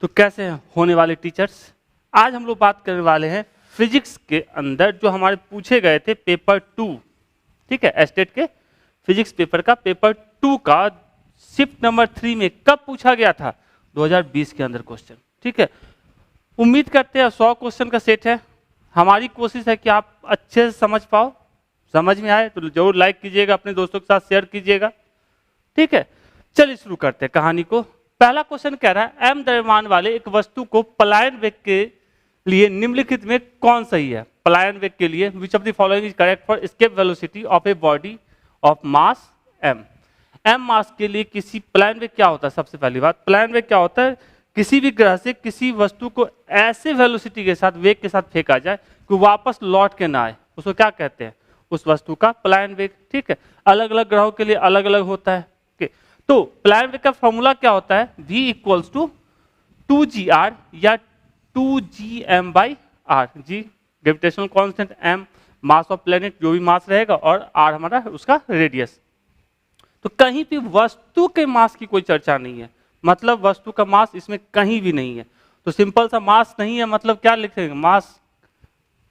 तो कैसे हैं होने वाले टीचर्स? आज हम लोग बात करने वाले हैं फिजिक्स के अंदर जो हमारे पूछे गए थे पेपर 2, ठीक है, एस्टेट के फिजिक्स पेपर का पेपर 2 का शिफ्ट नंबर 3 में कब पूछा गया था? 2020 के अंदर क्वेश्चन, ठीक है। उम्मीद करते हैं 100 क्वेश्चन का सेट है। हमारी कोशिश है कि आप अच्छे से समझ पाओ, समझ में आए तो जरूर लाइक कीजिएगा, अपने दोस्तों के साथ शेयर कीजिएगा, ठीक है। चलिए शुरू करते हैं कहानी को। पहला क्वेश्चन कह रहा है एम द्रव्यमान वाले एक वस्तु को पलायन वेग के लिए निम्नलिखित में कौन सही है? पलायन वेग के लिए which of the following is correct for escape velocity of a body of mass M. M mass के लिए किसी पलायन वेग क्या होता है? सबसे पहली बात, पलायन वेग क्या होता है? किसी भी ग्रह से किसी वस्तु को ऐसे वेलोसिटी के साथ, वेग के साथ फेंका जाए कि वापस लौट के ना आए, उसको क्या कहते हैं? उस वस्तु का पलायन वेग, ठीक है। अलग अलग ग्रहों के लिए अलग अलग होता है। तो पलायन वेग का फॉर्मूला क्या होता है? v इक्वल्स टू 2gr या 2gm/r। g gravitational constant, m mass of planet जो भी मास रहेगा, और r हमारा उसका रेडियस। तो कहीं भी वस्तु के मास की कोई चर्चा नहीं है, मतलब वस्तु का मास इसमें कहीं भी नहीं है। तो सिंपल सा मास नहीं है, मतलब क्या लिखेंगे? मास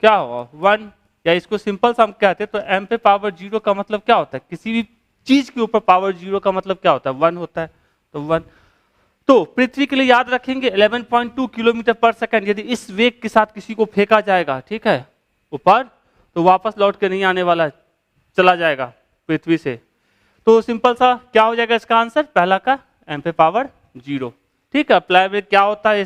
क्या होगा? 1, या इसको सिंपल सा हम कहते हैं तो m पे पावर 0 का मतलब क्या होता है? किसी भी चीज के ऊपर पावर 0 का मतलब क्या होता है? 1 होता है, तो 1। तो पृथ्वी के लिए याद रखेंगे 11.2 किलोमीटर पर सेकंड। यदि इस वेग के साथ किसी को फेंका जाएगा, ठीक है, ऊपर, तो वापस लौट के नहीं आने वाला, चला जाएगा पृथ्वी से। तो सिंपल सा क्या हो जाएगा इसका आंसर? पहला का m पे पावर 0, ठीक है। पलायन वेग क्या होता है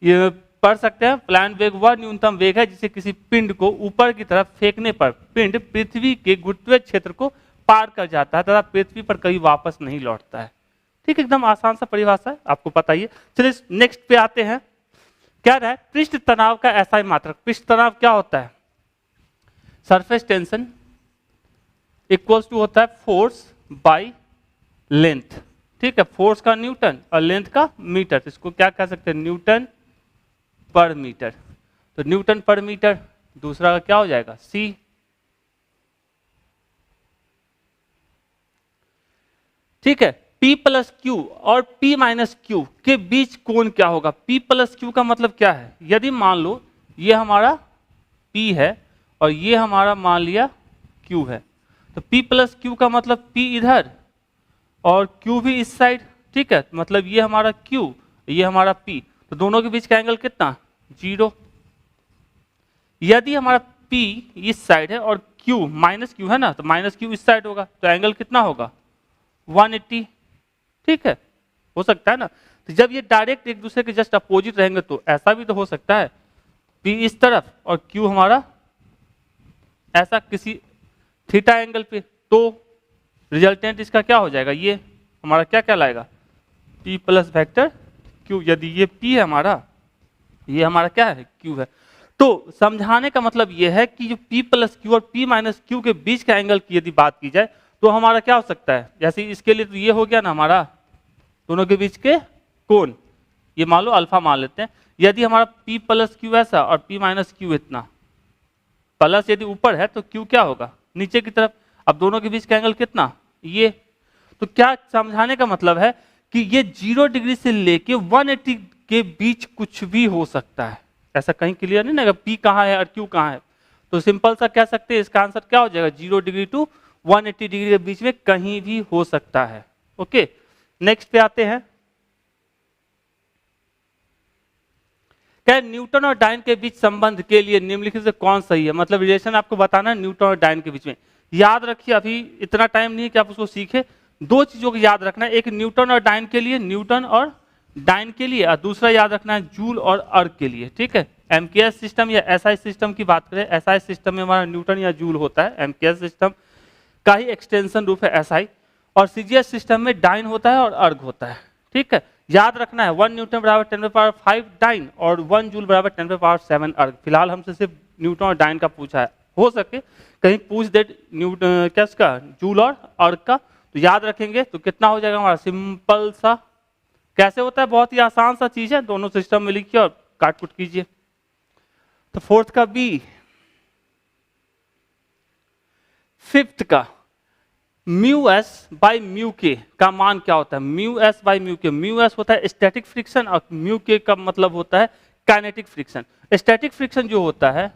ये पढ़ सकते हैं। पलायन वेग वह न्यूनतम वेग है जिसे किसी पिंड को ऊपर की तरफ फेंकने पर पिंड पृथ्वी के गुरुत्वीय क्षेत्र को पार कर जाता है तथा पृथ्वी पर कभी वापस नहीं लौटता है, ठीक है। एकदम आसान सा परिभाषा है, आपको पता ही है। चलिए नेक्स्ट पे आते हैं। क्या रहा है? पृष्ठ तनाव का एसआई मात्रक। पृष्ठ तनाव क्या होता है? सरफेस टेंशन इक्वल्स टू होता है फोर्स बाय लेंथ, ठीक है। फोर्स का न्यूटन और लेंथ का मीटर, इसको क्या कह सकते हैं? न्यूटन पर मीटर। तो न्यूटन पर मीटर, दूसरा का क्या हो जाएगा? सी। ठीक है। P प्लस क्यू और P माइनस क्यू के बीच कोण क्या होगा? P प्लस क्यू का मतलब क्या है? यदि मान लो ये हमारा P है और ये हमारा मान लिया Q है, तो P प्लस क्यू का मतलब P इधर और Q भी इस साइड, ठीक है। मतलब ये हमारा Q, ये हमारा P, तो दोनों के बीच का एंगल कितना? 0। यदि हमारा P इस साइड है और Q माइनस क्यू है ना, तो माइनस क्यू इस साइड होगा, तो एंगल कितना होगा? 180, ठीक है। हो सकता है ना। तो जब ये डायरेक्ट एक दूसरे के जस्ट अपोजिट रहेंगे तो ऐसा भी तो हो सकता है, P इस तरफ और Q हमारा ऐसा किसी थीटा एंगल पे, तो रिजल्टेंट इसका क्या हो जाएगा? ये हमारा क्या कहलाएगा? P plus vector Q। यदि ये P है हमारा, ये हमारा क्या है? Q है। तो समझाने का मतलब ये है कि जो P प्लस क्यू और P माइनस क्यू के बीच का एंगल की यदि बात की जाए तो हमारा क्या हो सकता है? जैसे इसके लिए तो ये हो गया ना हमारा दोनों के बीच के कोण, ये मान लो अल्फा मान लेते हैं। यदि हमारा P प्लस क्यू ऐसा और P माइनस क्यू इतना, प्लस यदि ऊपर है तो Q क्या होगा? नीचे की तरफ। अब दोनों के बीच का एंगल कितना? ये। तो क्या समझाने का मतलब है कि ये 0 डिग्री से लेके 180 के बीच कुछ भी हो सकता है। ऐसा कहीं क्लियर नहीं ना P कहाँ है और Q कहाँ है। तो सिंपल सा कह सकते हैं इसका आंसर क्या हो जाएगा? 0 डिग्री टू 180 डिग्री के बीच में कहीं भी हो सकता है। ओके, नेक्स्ट पे आते हैं। क्या न्यूटन और डाइन के बीच संबंध के लिए निम्नलिखित से कौन सही है? मतलब रिलेशन आपको बताना है न्यूटन और डाइन के बीच में। याद रखिए अभी इतना टाइम नहीं है कि आप उसको सीखे। दो चीजों को याद रखना है, एक न्यूटन और डाइन के लिए, न्यूटन और डाइन के लिए, और दूसरा याद रखना है जूल और अर्ग के लिए, ठीक है। एमकेएस सिस्टम या एसआई सिस्टम की बात करें, एसआई सिस्टम में हमारा न्यूटन या जूल होता है, एमकेएस सिस्टम का ही एक्सटेंशन रूप है एसआई, और सीजीएस सिस्टम में डाइन होता है और अर्ग होता है, ठीक है। याद रखना है 1 न्यूटन बराबर 10⁵ डाइन और 1 जूल बराबर 10⁻7 अर्ग। फिलहाल हमसे सिर्फ न्यूटन और डाइन का पूछा है, हो सके कहीं पूछ दे न्यूटन क्या इसका जूल और अर्ग का, तो याद रखेंगे। तो कितना हो जाएगा हमारा? सिंपल सा कैसे होता है, बहुत ही आसान सा चीज है, दोनों सिस्टम में लिखिए और काट कुट कीजिए। तो फोर्थ का बी, फिफ्थ का म्यू एस बाई म्यू के का मान क्या होता है? म्यू एस बाई म्यू के, म्यू एस होता है स्टैटिक फ्रिक्शन और म्यू के का मतलब होता है काइनेटिक फ्रिक्शन। स्टैटिक फ्रिक्शन जो होता है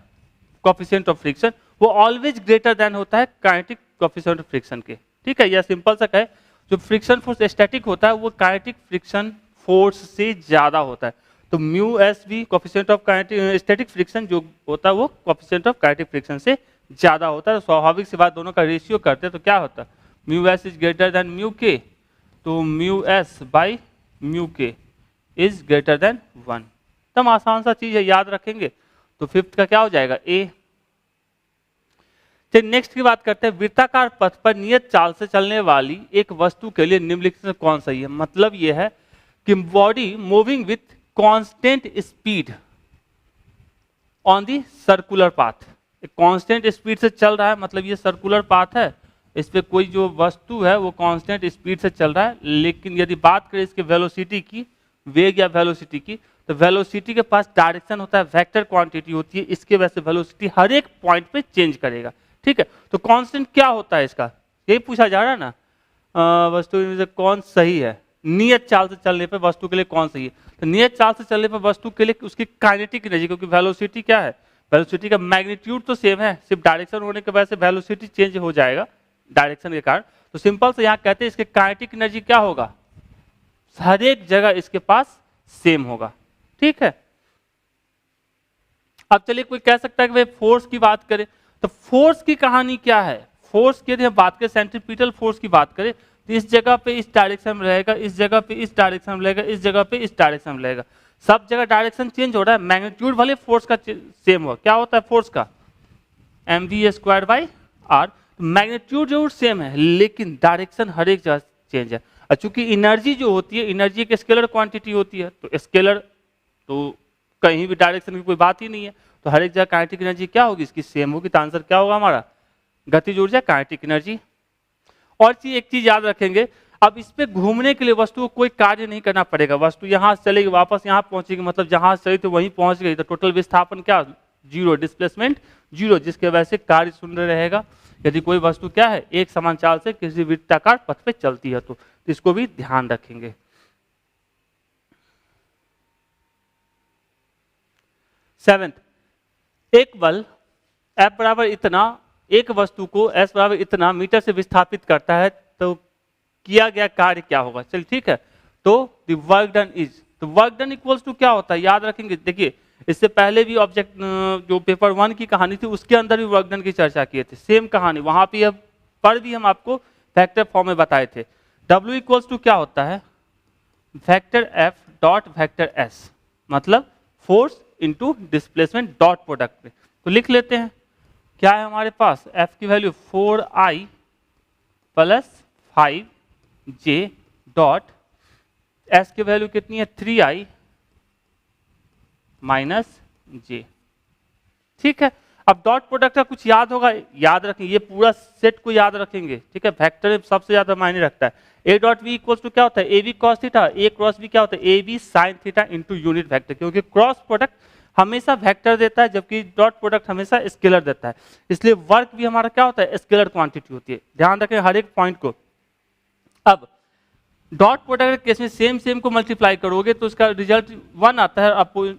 कोएफिशिएंट ऑफ फ्रिक्शन, वो ऑलवेज ग्रेटर देन होता है काइनेटिक कोएफिशिएंट ऑफ फ्रिक्शन के। ठीक है, यह सिंपल सा है, जो फ्रिक्शन फोर्स स्टैटिक होता है वो काइनेटिक फ्रिक्शन फोर्स से ज्यादा होता है। तो म्यू एस भी coefficient of kinetic static friction जो होता है वो कोएफिशिएंट ऑफ काइनेटिक फ्रिक्शन से ज्यादा होता है। तो स्वाभाविक सी बात, दोनों का रेशियो करते हैं तो क्या होता है? Mu S is greater than mu के, तो म्यू एस बाई म्यू के इज ग्रेटर देन 1। एकदम आसान सा चीज है, याद रखेंगे। तो फिफ्थ का क्या हो जाएगा? ए। चलिए नेक्स्ट की बात करते हैं। वृत्ताकार पथ पर नियत चाल से चलने वाली एक वस्तु के लिए निम्नलिखित में कौन सही है? मतलब यह है कि body moving with constant speed on the circular path, constant speed से चल रहा है, मतलब ये सर्कुलर पाथ है, इस पे कोई जो वस्तु है वो कांस्टेंट स्पीड से चल रहा है। लेकिन यदि बात करें इसके वेलोसिटी की, वेग या वेलोसिटी की, तो वेलोसिटी के पास डायरेक्शन होता है, वेक्टर क्वांटिटी होती है, इसके वजह से वेलोसिटी हर एक पॉइंट पे चेंज करेगा। ठीक है, तो कांस्टेंट क्या होता है इसका, यही पूछा जा रहा है ना। वस्तु में से कौन सही है? नियत चाल से चलने पर वस्तु के लिए कौन सही है? तो नियत चाल से चलने पर वस्तु के लिए उसकी काइनेटिक एनर्जी, क्योंकि वेलोसिटी क्या है, वेलोसिटी का मैग्नीट्यूड तो सेम है, सिर्फ डायरेक्शन होने की वजह से वेलोसिटी चेंज हो जाएगा डायरेक्शन के कारण। तो सिंपल से यहाँ कहते हैं इसके काइनेटिक एनर्जी क्या होगा, हर एक जगह इसके पास सेम होगा। ठीक है, अब चलिए कोई कह सकता है कि भाई फोर्स की बात करें, तो फोर्स की कहानी क्या है? फोर्स की यदि हम बात करें, सेंट्रीपिटल फोर्स की बात करें, तो इस जगह पे इस डायरेक्शन में रहेगा, इस जगह पे इस डायरेक्शन में रहेगा, इस जगह पे इस डायरेक्शन में रहेगा, सब जगह डायरेक्शन चेंज हो रहा है। मैग्नीट्यूड वाले फोर्स का सेम हुआ, क्या होता है फोर्स का? mv² by R. मैग्नीट्यूड जरूर सेम है लेकिन डायरेक्शन हर एक जगह चेंज है। और चूंकि एनर्जी जो होती है, एनर्जी एक स्केलर क्वांटिटी होती है, तो स्केलर तो कहीं भी डायरेक्शन की कोई बात ही नहीं है, तो हर एक जगह काइनेटिक एनर्जी क्या होगी, इसकी सेम होगी। तो आंसर क्या होगा हमारा? गतिज ऊर्जा, काइनेटिक एनर्जी। और एक चीज याद रखेंगे, अब इस पे घूमने के लिए वस्तु को कोई कार्य नहीं करना पड़ेगा, वस्तु यहाँ से चलेगी वापस यहाँ पहुंचेगी, मतलब जहां से चली तो वहीं पहुंच गई, तो टोटल विस्थापन क्या? जीरो, डिस्प्लेसमेंट जीरो, जिसके वजह से कार्य शून्य रहेगा। यदि कोई वस्तु क्या है, एक समान चाल से किसी वृत्ताकार पथ पे चलती है तो इसको भी ध्यान रखेंगे। सेवेंथ, एक बल F बराबर इतना एक वस्तु को S बराबर इतना मीटर से विस्थापित करता है, तो किया गया कार्य क्या होगा? चलिए ठीक है, तो द वर्क डन इज, तो वर्क डन इक्वल्स टू क्या होता है, याद रखेंगे। देखिए इससे पहले भी ऑब्जेक्ट जो पेपर 1 की कहानी थी उसके अंदर भी वर्क डन की चर्चा किए थे, सेम कहानी वहां पर भी हम आपको वेक्टर फॉर्म में बताए थे। W इक्वल्स टू क्या होता है? Vector F dot vector S, मतलब force into displacement dot product में। तो लिख लेते हैं, क्या है हमारे पास? F की value 4i plus 5j dot, S की वैल्यू कितनी है? 3i minus j। ठीक है, अब डॉट प्रोडक्ट का कुछ याद होगा, याद रखेंगे, ये पूरा सेट को याद रखेंगे। ठीक है, वेक्टर में सबसे ज्यादा मायने रखता है। a dot v equals to क्या होता है? ab cos theta, a cross b क्या होता है? ab sin theta into unit vector, क्योंकि क्रॉस प्रोडक्ट हमेशा वेक्टर देता है जबकि डॉट प्रोडक्ट हमेशा स्केलर देता है, इसलिए वर्क भी हमारा क्या होता है? स्केलर क्वांटिटी होती है। ध्यान रखें हर एक पॉइंट को। अब डॉट प्रोडक्ट केस में सेम को मल्टीप्लाई करोगे तो उसका रिजल्ट 1 आता है, आप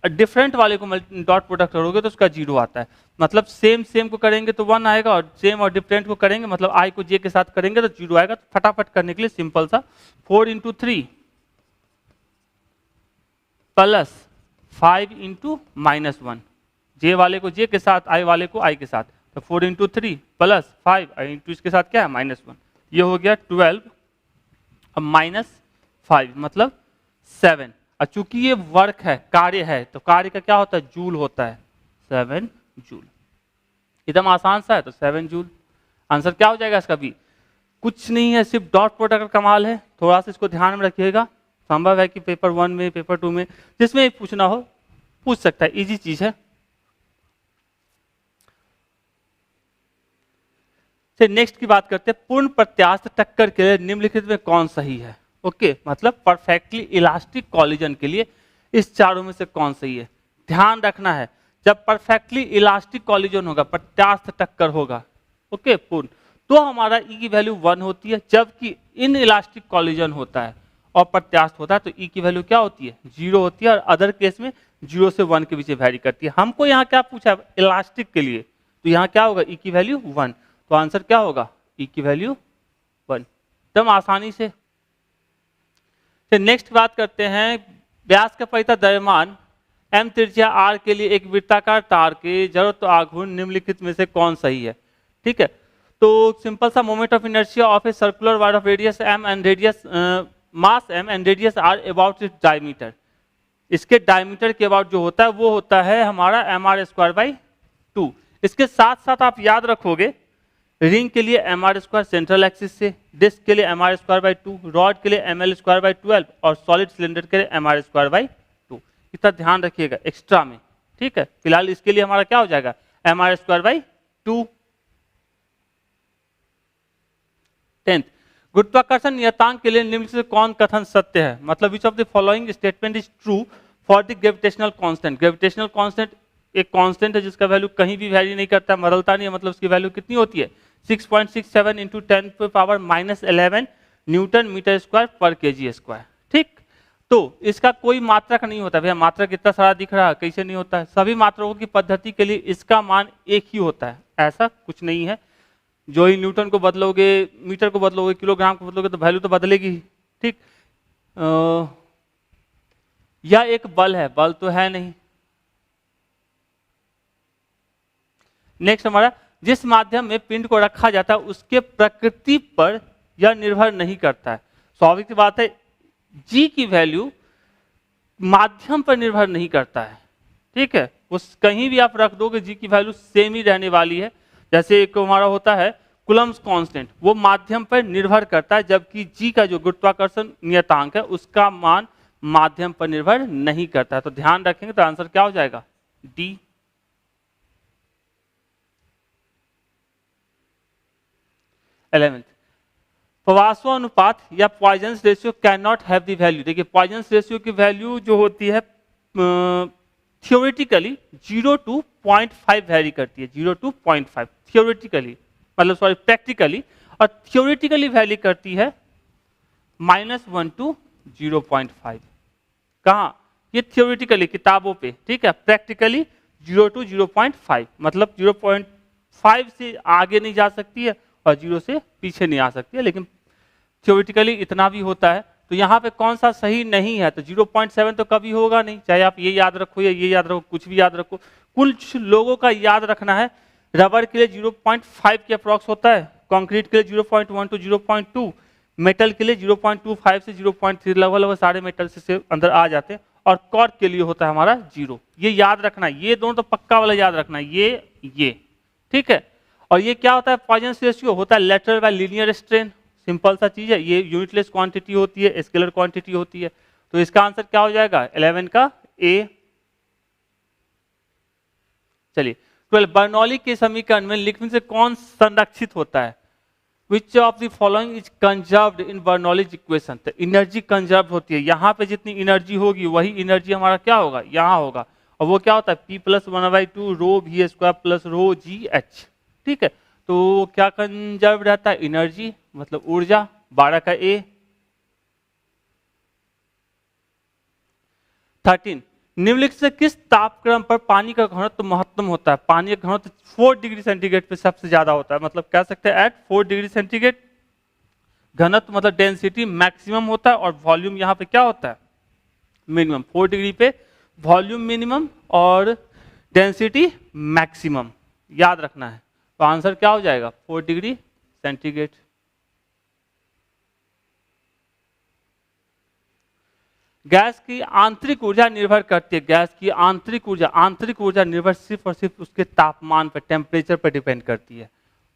डिफरेंट वाले को डॉट प्रोडक्ट करोगे तो उसका 0 आता है। मतलब सेम को करेंगे तो 1 आएगा, और सेम और डिफरेंट को करेंगे मतलब i को j के साथ करेंगे तो 0 आएगा। तो फटाफट करने के लिए सिंपल सा 4 into 3 plus 5 into minus 1, j वाले को j के साथ, i वाले को i के साथ, तो 4 इंटू 3 प्लस 5 इंटू इसके साथ क्या है? -1। ये हो गया 12, अब माइनस 5 मतलब 7। और चूंकि ये वर्क है, कार्य है, तो कार्य का क्या होता है? जूल होता है, 7 जूल। एकदम आसान सा है, तो 7 जूल। आंसर क्या हो जाएगा इसका भी? कुछ नहीं है, सिर्फ डॉट प्रोडक्ट का कमाल है। थोड़ा सा इसको ध्यान में रखिएगा, संभव है कि पेपर 1 में, पेपर 2 में, जिसमें पूछना हो पूछ सकता है, इजी चीज है। नेक्स्ट की बात करते हैं, पूर्ण प्रत्यास्थ टक्कर के लिए निम्नलिखित में कौन सही है? ओके, मतलब परफेक्टली इलास्टिक कॉलिजन के लिए इस चारों में से कौन सही है? ध्यान रखना है, जब परफेक्टली इलास्टिक कॉलिजन होगा, प्रत्यास्थ टक्कर होगा, ओके, पूर्ण, तो हमारा ई की वैल्यू 1 होती है, जबकि इन इलास्टिक कॉलिजन होता है और प्रत्यास्थ होता है तो ई की वैल्यू क्या होती है, 0 होती है, और अदर केस में 0 से 1 के बीच वेरी करती है। हमको यहाँ क्या पूछा है, इलास्टिक के लिए, तो यहाँ क्या होगा, ई की वैल्यू 1, तो आंसर क्या होगा, ई की वैल्यू 1, एकदम आसानी से। नेक्स्ट बात करते हैं, व्यास का परितः द्रव्यमान एम त्रिज्या आर के लिए एक वृत्ताकार तार के जड़त्व आघूर्ण निम्नलिखित में से कौन सही है। ठीक है, तो सिंपल सा, moment of inertia of a circular wire of radius M and radius mass M and radius R about its diameter, इसके डायमीटर के अबाउट जो होता है वो होता है हमारा एम आर स्क्वायर बाई 2। इसके साथ साथ आप याद रखोगे, रिंग के लिए M R square central axis से, डिस्क के लिए M R square by 2, rod के लिए एम एल स्क्वायर बाई 12 और सॉलिड सिलेंडर के लिए एम आर स्क्वायर बाई 2। इतना ध्यान रखिएगा एक्स्ट्रा में। ठीक है, फिलहाल इसके लिए हमारा क्या हो जाएगा, M R square by 2। 10th, गुरुत्वाकर्षण नियतांक के लिए निम्न से कौन कथन सत्य है, मतलब विच of the following statement is true for the gravitational constant. Gravitational constant एक कांस्टेंट है जिसका वैल्यू कहीं भी वैरी नहीं करता, बदलता नहीं है, मतलब उसकी वैल्यू कितनी होती है, 6.67 इंटू 10⁻⁻11 न्यूटन मीटर स्क्वायर पर केजी स्क्वायर। ठीक, तो इसका कोई मात्रक नहीं होता। भैया मात्रक इतना सारा दिख रहा है, कैसे नहीं होता है, सभी मात्रकों की पद्धति के लिए इसका मान एक ही होता है, ऐसा कुछ नहीं है। जो ही न्यूटन को बदलोगे, मीटर को बदलोगे, किलोग्राम को बदलोगे तो वैल्यू तो बदलेगी ही। ठीक, यह एक बल है, बल तो है नहीं। नेक्स्ट हमारा, जिस माध्यम में पिंड को रखा जाता है उसके प्रकृति पर यह निर्भर नहीं करता है। स्वाभाविक सी बात है, जी की वैल्यू माध्यम पर निर्भर नहीं करता है। ठीक है, उस कहीं भी आप रख दोगे जी की वैल्यू सेम ही रहने वाली है। जैसे एक हमारा होता है कूलम्स कांस्टेंट, वो माध्यम पर निर्भर करता है, जबकि जी का जो गुरुत्वाकर्षण नियतांक है उसका मान माध्यम पर निर्भर नहीं करता है। तो ध्यान रखेंगे तो आंसर क्या हो जाएगा, डी। 11th, प्रवासो अनुपात या Poisson's ratio can not have the value. देखिए पॉइजन्स रेशियो की वैल्यू जो होती है थियोरेटिकली 0 to 0.5 वैरी करती है, 0 to 0.5 थियोरेटिकली, मतलब सॉरी प्रैक्टिकली, और थियोरेटिकली वैरी करती है -1 to 0.5। कहाँ, ये थियोरेटिकली किताबों पे, ठीक है, प्रैक्टिकली 0 to 0.5, मतलब 0.5 से आगे नहीं जा सकती है और 0 से पीछे नहीं आ सकती है, लेकिन थियोरेटिकली इतना भी होता है। तो यहाँ पे कौन सा सही नहीं है, तो 0.7 तो कभी होगा नहीं, चाहे आप ये याद रखो या ये याद रखो, कुछ भी याद रखो। कुछ लोगों का याद रखना है, रबर के लिए 0.5 के अप्रॉक्स होता है, कंक्रीट के लिए 0.1 to 0.2, मेटल के लिए 0.25 से 0.3, लगभग सारे मेटल से अंदर आ जाते हैं, और कॉर्क के लिए होता है हमारा 0। ये याद रखना है, ये दोनों तो पक्का वाला याद रखना है, ये ठीक है। और ये क्या होता है, पॉइजन्स रेशियो होता है lateral bye linear strain, simple सा चीज है, ये यूनिटलेस क्वांटिटी होती है, स्केलर क्वांटिटी होती है। तो इसका आंसर क्या हो जाएगा, 11 का ए। चलिए 12, बर्नौली के समीकरण में लिखने से कौन संरक्षित होता है, which of the following is conserved in Bernoulli's equation. तो एनर्जी कंजर्व होती है, यहाँ पे जितनी एनर्जी होगी वही एनर्जी हमारा क्या होगा, यहाँ होगा, और वो क्या होता है P + 1/2 ρ v² + ρ g h। ठीक है, तो क्या कंजर्व रहता है, एनर्जी मतलब ऊर्जा, 12 का ए। 13, निम्नलिखित से किस तापक्रम पर पानी का घनत्व महत्तम होता है। पानी का घनत्व 4 डिग्री सेंटीग्रेड पे सबसे ज्यादा होता है, मतलब कह सकते हैं एट 4 डिग्री सेंटीग्रेड घनत्व मतलब डेंसिटी मैक्सिमम होता है, और वॉल्यूम यहाँ पे क्या होता है, मिनिमम। 4 डिग्री पे वॉल्यूम मिनिमम और डेंसिटी मैक्सिमम, याद रखना है। तो आंसर क्या हो जाएगा, 4 डिग्री सेंटीग्रेड। गैस की आंतरिक ऊर्जा निर्भर करती है, गैस की आंतरिक ऊर्जा निर्भर सिर्फ और सिर्फ उसके तापमान पर, टेम्परेचर पर डिपेंड करती है।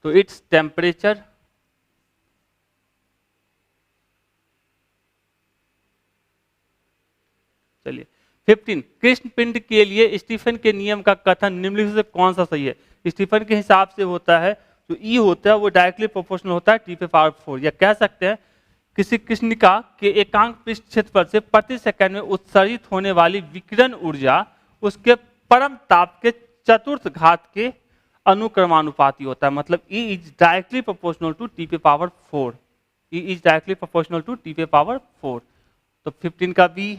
तो इट्स टेम्परेचर। चलिए 15, कृष्ण पिंड के लिए स्टीफन के नियम का कथन निम्नलिखित से कौन सा सही है। स्टीफन के हिसाब से होता है, जो ई होता है वो डायरेक्टली प्रोपोर्शनल होता है T⁴, या कह सकते हैं किसी कृष्णिका के एकांक पृष्ठ क्षेत्रफल से प्रति सेकंड में उत्सर्जित होने वाली विकिरण ऊर्जा उसके परम ताप के चतुर्थ घात के अनुक्रमानुपाती होता है, मतलब E is directly proportional to T पे power 4, E is directly proportional to T पे पावर 4। तो 15 का B।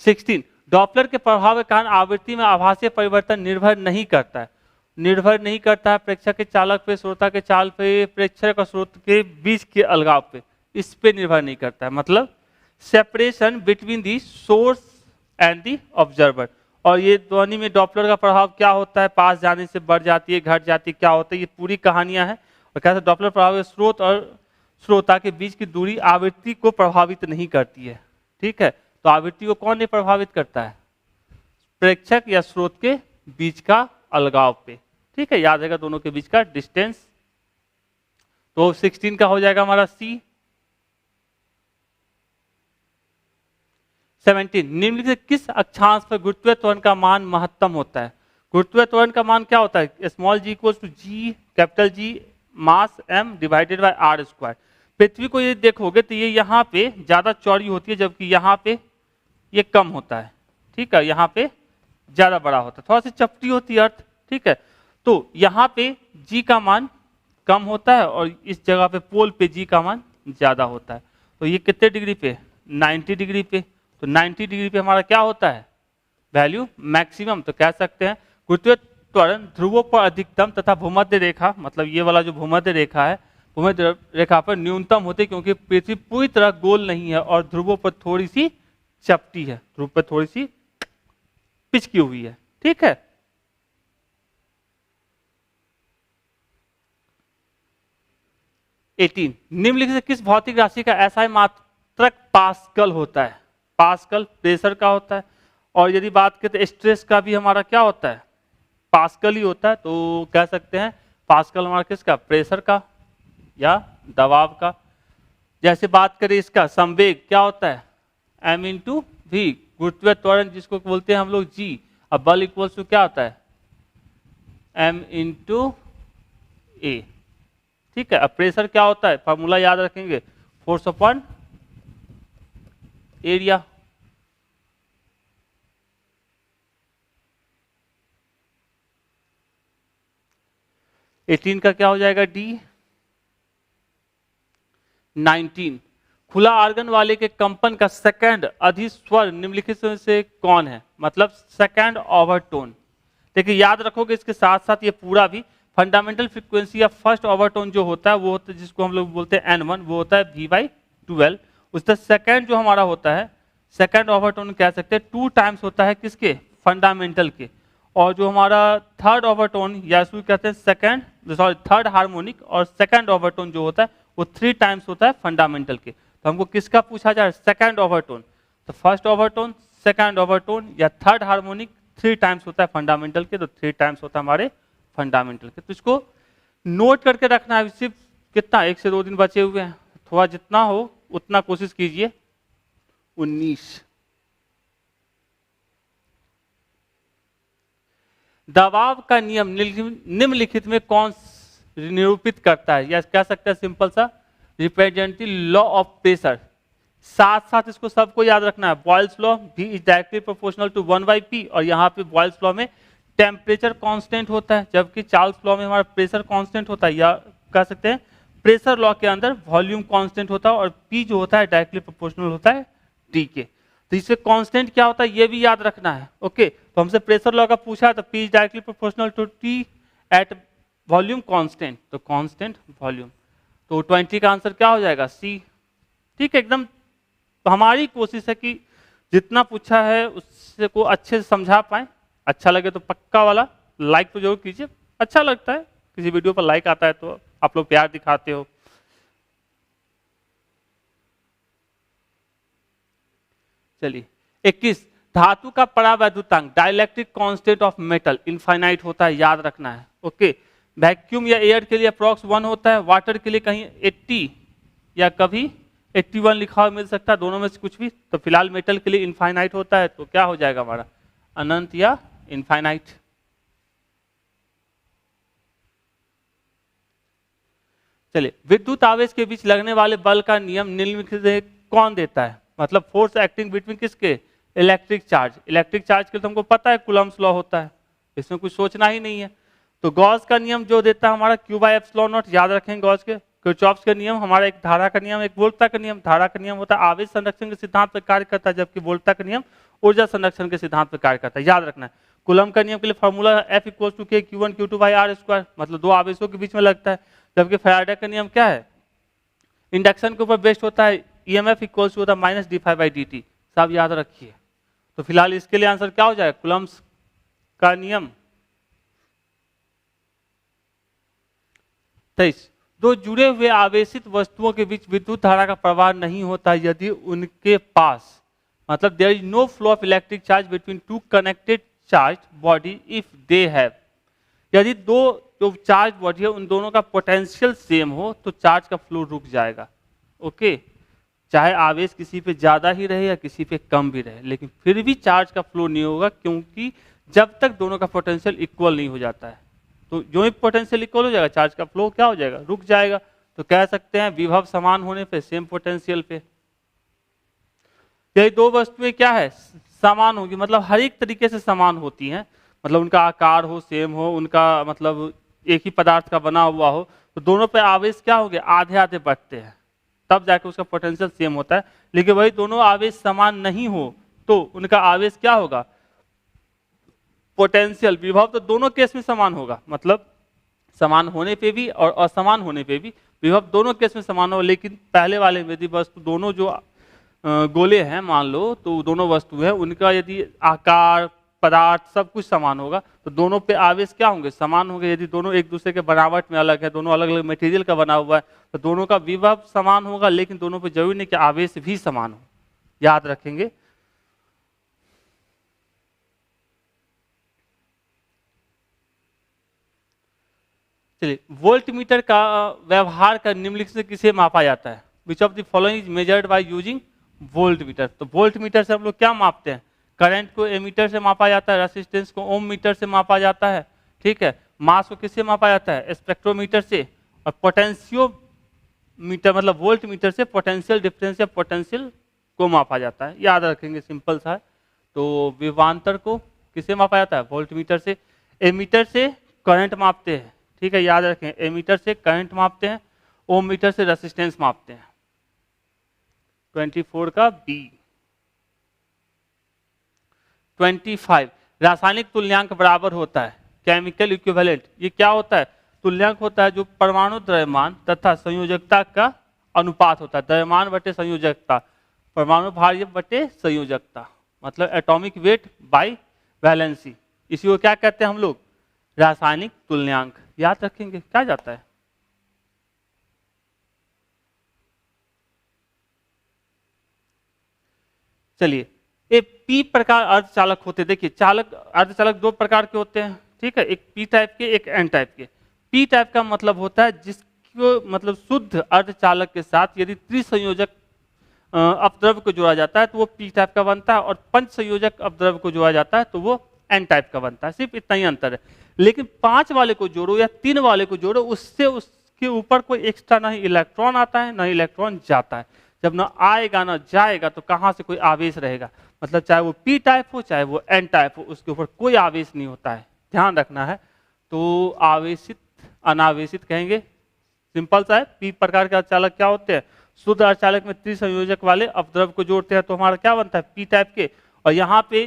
16, डॉपलर के प्रभाव के कारण आवृत्ति में आभासीय परिवर्तन निर्भर नहीं करता है, निर्भर नहीं करता है प्रेक्षक के चालक पे, श्रोता के चाल पे, प्रेक्षक और स्रोत के बीच के अलगाव पे, इस पे निर्भर नहीं करता है, मतलब separation between the source and the observer. और ये ध्वनि में डॉपलर का प्रभाव क्या होता है, पास जाने से बढ़ जाती है, घट जाती है, क्या होता है, ये पूरी कहानियां हैं। और कैसे डॉपलर प्रभाव स्रोत और श्रोता के बीच की दूरी आवृत्ति को प्रभावित नहीं करती है, ठीक है। तो आवृत्ति को कौन नहीं प्रभावित करता है, प्रेक्षक या स्रोत के बीच का अलगाव पे, ठीक है, याद रहेगा दोनों के बीच का डिस्टेंस। तो 16 का हो जाएगा हमारा C। 17, निम्नलिखित किस अक्षांश पर गुरुत्वीय त्वरण का मान महत्तम होता है। गुरुत्वीय त्वरण का मान क्या होता है, small g equals to G capital G mass m divided by r square. पृथ्वी को ये देखोगे तो ये यहाँ पे ज्यादा चौड़ी होती है, जबकि यहाँ पे ये कम होता है, ठीक है, यहाँ पे ज्यादा बड़ा होता है, थोड़ा सी चपटी होती है अर्थ, ठीक है। तो यहाँ पे G का मान कम होता है और इस जगह पे पोल पे G का मान ज्यादा होता है। तो ये कितने डिग्री पे, 90 डिग्री पे। तो 90 डिग्री पे हमारा क्या होता है, वैल्यू मैक्सिमम। तो कह सकते हैं गुरुत्वीय त्वरण ध्रुवों पर अधिकतम तथा भूमध्य रेखा, मतलब ये वाला जो भूमध्य रेखा है, भूमध्य रेखा पर न्यूनतम होते, क्योंकि पृथ्वी पूरी तरह गोल नहीं है और ध्रुवों पर थोड़ी सी चपटी है, ध्रुव पर थोड़ी सी पिचकी हुई है, ठीक है। निम्नलिखित से किस भौतिक राशि का SI मात्रक पास्कल होता है। पास्कल प्रेशर का होता है, और यदि बात करें तो स्ट्रेस का भी हमारा क्या होता है, पास्कल ही होता है। तो कह सकते हैं पास्कल हमारा किसका, प्रेशर का या दबाव का। जैसे बात करें इसका संवेग क्या होता है, m इंटू वी, गुरुत्वीय त्वरण जिसको बोलते हैं हम लोग G, अब बल इक्वल्स टू क्या होता है, m इंटू ए, ठीक है। अब प्रेशर क्या होता है, फॉर्मूला याद रखेंगे, फोर्स अपॉन एरिया। एटीन का क्या हो जाएगा D। 19, खुला आर्गन वाले के कंपन का सेकंड अधिस्वर निम्नलिखित में से कौन है, मतलब सेकंड ओवरटोन। देखिए याद रखोगे इसके साथ साथ ये पूरा भी फंडामेंटल फ्रीक्वेंसी या फर्स्ट ओवरटोन जो होता है वो होता है जिसको हम लोग बोलते हैं N1, वो होता है V/12। उसका सेकंड जो हमारा होता है, सेकंड ओवरटोन कह सकते हैं 2 टाइम्स होता है किसके, फंडामेंटल के। और जो हमारा थर्ड ओवरटोन या इसको कहते हैं सेकंड सॉरी थर्ड हार्मोनिक, और सेकंड ओवरटोन जो होता है वो 3 टाइम्स होता है फंडामेंटल के। तो हमको किसका पूछा जाए, सेकंड ओवरटोन। तो फर्स्ट ओवरटोन, सेकंड ओवरटोन या थर्ड हार्मोनिक 3 टाइम्स होता है फंडामेंटल के, तो 3 टाइम्स होता है हमारे फंडामेंटल के। तो इसको नोट करके रखना है, सिर्फ कितना 1 से 2 दिन बचे हुए हैं, थोड़ा जितना हो उतना कोशिश कीजिए। 19, दबाव का नियम निम्नलिखित में कौन निरूपित करता है, या कह सकते हैं सिंपल सा रिप्रेजेंटेटिव लॉ ऑफ प्रेशर। साथ साथ इसको सबको याद रखना है, बॉयल्स लॉ भी is directly proportional to 1/p, और यहाँ पे बॉयल्स लॉ में टेम्परेचर कांस्टेंट होता है, जबकि चार्ल्स लॉ में हमारा प्रेशर कांस्टेंट होता है, या कह सकते हैं प्रेशर लॉ के अंदर वॉल्यूम कांस्टेंट होता है, और p जो होता है डायरेक्टली प्रोपोर्शनल होता है t के। तो इससे कांस्टेंट क्या होता है ये भी याद रखना है, ओके। तो हमसे प्रेशर लॉ का पूछा तो p is directly proportional to t at volume constant, तो कांस्टेंट वॉल्यूम। तो 20 का आंसर क्या हो जाएगा, C, ठीक है एकदम। तो हमारी कोशिश है कि जितना पूछा है उससे को अच्छे से समझा पाए। अच्छा लगे तो पक्का वाला लाइक तो जरूर कीजिए, अच्छा लगता है किसी वीडियो पर लाइक आता है तो आप लोग प्यार दिखाते हो। चलिए 21, धातु का परावैद्युतांक dielectric constant of metal infinite होता है, याद रखना है, ओके। वैक्यूम या एयर के लिए अप्रॉक्स 1 होता है, वाटर के लिए कहीं 80 या कभी 81 लिखा हुआ मिल सकता है, दोनों में से कुछ भी। तो फिलहाल मेटल के लिए इनफाइनाइट होता है, तो क्या हो जाएगा हमारा अनंत या इनफाइनाइट। चलिए विद्युत आवेश के बीच लगने वाले बल का नियम निम्नलिखित से कौन देता है, मतलब फोर्स एक्टिंग बिटवीन किसके, इलेक्ट्रिक चार्ज के लिए तो हमको पता है कूलम्ब्स लॉ होता है, इसमें कुछ सोचना ही नहीं है। तो गॉस का नियम जो देता है हमारा क्यू बाई एप्सिलॉन नॉट, याद रखेंगे गॉस के। किरचॉफ का नियम हमारा एक धारा का नियम, एक वोल्टता का नियम। धारा का नियम होता है आवेश संरक्षण के सिद्धांत पर कार्य करता है, जबकि वोल्टता का नियम ऊर्जा संरक्षण के सिद्धांत पर कार्य करता है, याद रखना है। कूलम्ब का नियम के लिए फॉर्मूला F इक्वल टू के Q1 Q2 by R square, मतलब दो आवेशों के बीच में लगता है। जबकि फैराडे का नियम क्या है, इंडक्शन के ऊपर बेस्ड होता है, EMF इक्वल टू होता है माइनस d∅ बाई dt, सब याद रखिए। तो फिलहाल इसके लिए आंसर क्या हो जाएगा, कूलम्ब्स का नियम। 23, दो जुड़े हुए आवेशित वस्तुओं के बीच विद्युत धारा का प्रवाह नहीं होता यदि उनके पास, मतलब there is no flow of electric charge between two connected charge body if they have, यदि दो जो चार्ज बॉडी है उन दोनों का पोटेंशियल सेम हो तो चार्ज का फ्लो रुक जाएगा। ओके, चाहे आवेश किसी पे ज्यादा ही रहे या किसी पे कम भी रहे, लेकिन फिर भी चार्ज का फ्लो नहीं होगा, क्योंकि जब तक दोनों का पोटेंशियल इक्वल नहीं हो जाता है। तो जो ही पोटेंशियल इक्वल हो जाएगा चार्ज का फ्लो क्या हो जाएगा, रुक जाएगा। तो कह सकते हैं विभव समान होने पे सेम पोटेंशियल पे। यही दो वस्तुएं क्या है, समान होगी, मतलब हर एक तरीके से समान होती हैं, मतलब उनका आकार हो, सेम हो, उनका मतलब एक ही पदार्थ का बना हुआ हो, तो दोनों पे आवेश क्या हो गया, आधे आधे बढ़ते हैं, तब जाके उसका पोटेंशियल सेम होता है। लेकिन वही दोनों आवेश समान नहीं हो तो उनका आवेश क्या होगा, पोटेंशियल विभव तो दोनों केस में समान होगा, मतलब समान होने पे भी और असमान होने पे भी विभव दोनों केस में समान होगा। लेकिन पहले वाले में यदि वस्तु दोनों जो गोले हैं मान लो, तो दोनों वस्तु है उनका यदि आकार पदार्थ सब कुछ समान होगा तो दोनों पे आवेश क्या होंगे, समान होंगे। यदि दोनों एक दूसरे के बनावट में अलग है, दोनों अलग अलग मटेरियल का बना हुआ है, तो दोनों का विभव समान होगा, लेकिन दोनों पे जरूरी नहीं कि आवेश भी समान हो, याद रखेंगे। चलिए, वोल्ट मीटर का व्यवहार का निम्नलिखित से किसे मापा जाता है, which of the following is measured by using volt meter. तो वोल्ट मीटर से हम लोग क्या मापते हैं, करंट को एमीटर से मापा जाता है, रेसिस्टेंस को ओम मीटर से मापा जाता है, ठीक है। मास को किससे मापा जाता है, स्पेक्ट्रोमीटर से, और पोटेंशियोमीटर मतलब वोल्ट मीटर से पोटेंशियल डिफरेंस या पोटेंशियल को मापा जाता है, याद रखेंगे, सिंपल सा है। तो विभवांतर को किससे मापा जाता है, वोल्ट मीटर से। एमीटर से करंट मापते हैं, ठीक है, याद रखें, एमीटर से करंट मापते हैं, ओम मीटर से रेसिस्टेंस मापते हैं। 24 का बी। 25, रासायनिक तुल्यांक बराबर होता है, केमिकल इक्विवेलेंट, ये क्या होता है, तुल्यांक होता है जो परमाणु द्रव्यमान तथा संयोजकता का अनुपात होता है, द्रव्यमान बटे संयोजकता, परमाणु भार बटे संयोजकता, मतलब एटॉमिक वेट बाय वैलेंसी, इसी को क्या कहते हैं हम लोग, रासायनिक तुल्यांक, याद रखेंगे क्या जाता है। चलिए, ये पी प्रकार अर्धचालक होते हैं, देखिए चालक अर्धचालक दो प्रकार के होते हैं, ठीक है, एक पी टाइप के एक एन टाइप के। पी टाइप का मतलब होता है जिसको मतलब शुद्ध अर्धचालक के साथ यदि त्रिसंयोजक अपद्रव्य को जोड़ा जाता है तो वो पी टाइप का बनता है, और पंच संयोजक अपद्रव्य को जोड़ा जाता है तो वो एन टाइप का बनता है, सिर्फ इतना ही अंतर है। लेकिन 5 वाले को जोड़ो या 3 वाले को जोड़ो, उससे उसके ऊपर कोई एक्स्ट्रा ना ही इलेक्ट्रॉन आता है ना ही इलेक्ट्रॉन जाता है। जब ना आएगा ना जाएगा तो कहाँ से कोई आवेश रहेगा, मतलब चाहे वो पी टाइप हो चाहे वो एन टाइप हो, उसके ऊपर कोई आवेश नहीं होता है, ध्यान रखना है। तो आवेशित अनावेशित कहेंगे, सिंपल सा है। पी प्रकार के अर्धचालक क्या होते हैं, शुद्ध अर्धचालक में त्रिसंयोजक वाले अपद्रव्य को जोड़ते हैं तो हमारा क्या बनता है, पी टाइप के, और यहाँ पे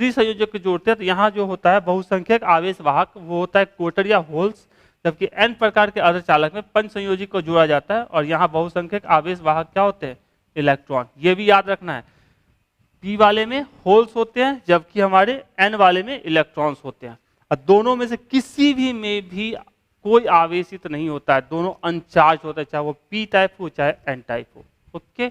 त्रिसंयोजक को जोड़ते हैं तो यहाँ जो होता है बहुसंख्यक आवेश वाहक, वो होता है कोटर या होल्स। जबकि एन प्रकार के अर्धचालक में पंच संयोजी को जोड़ा जाता है और यहाँ बहुसंख्यक आवेश वाहक क्या होते हैं, इलेक्ट्रॉन। ये भी याद रखना है, पी वाले में होल्स होते हैं जबकि हमारे एन वाले में इलेक्ट्रॉन्स होते हैं, और दोनों में से किसी भी में भी कोई आवेशित नहीं होता है, दोनों अनचार्ज होता है, चाहे वो पी टाइप हो चाहे एन टाइप हो। ओके,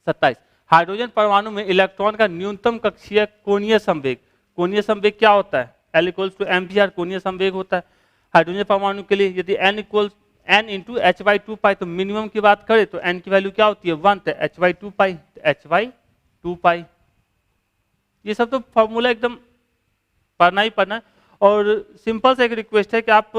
सत्ताईस, हाइड्रोजन परमाणु में इलेक्ट्रॉन का न्यूनतम कक्षीय कोणीय संवेग, कोणीय संवेग क्या होता है, L इक्वल्स टू mvr कोणीय संवेग होता है हाइड्रोजन परमाणु के लिए। यदि n equals n into H by two pi, तो मिनिमम की बात करें तो n की वैल्यू क्या होती है 1, तो h by two pi, h by two pi. ये सब तो फॉर्मूला एकदम पढ़ना ही पढ़ना है। और सिंपल सा एक रिक्वेस्ट है कि आप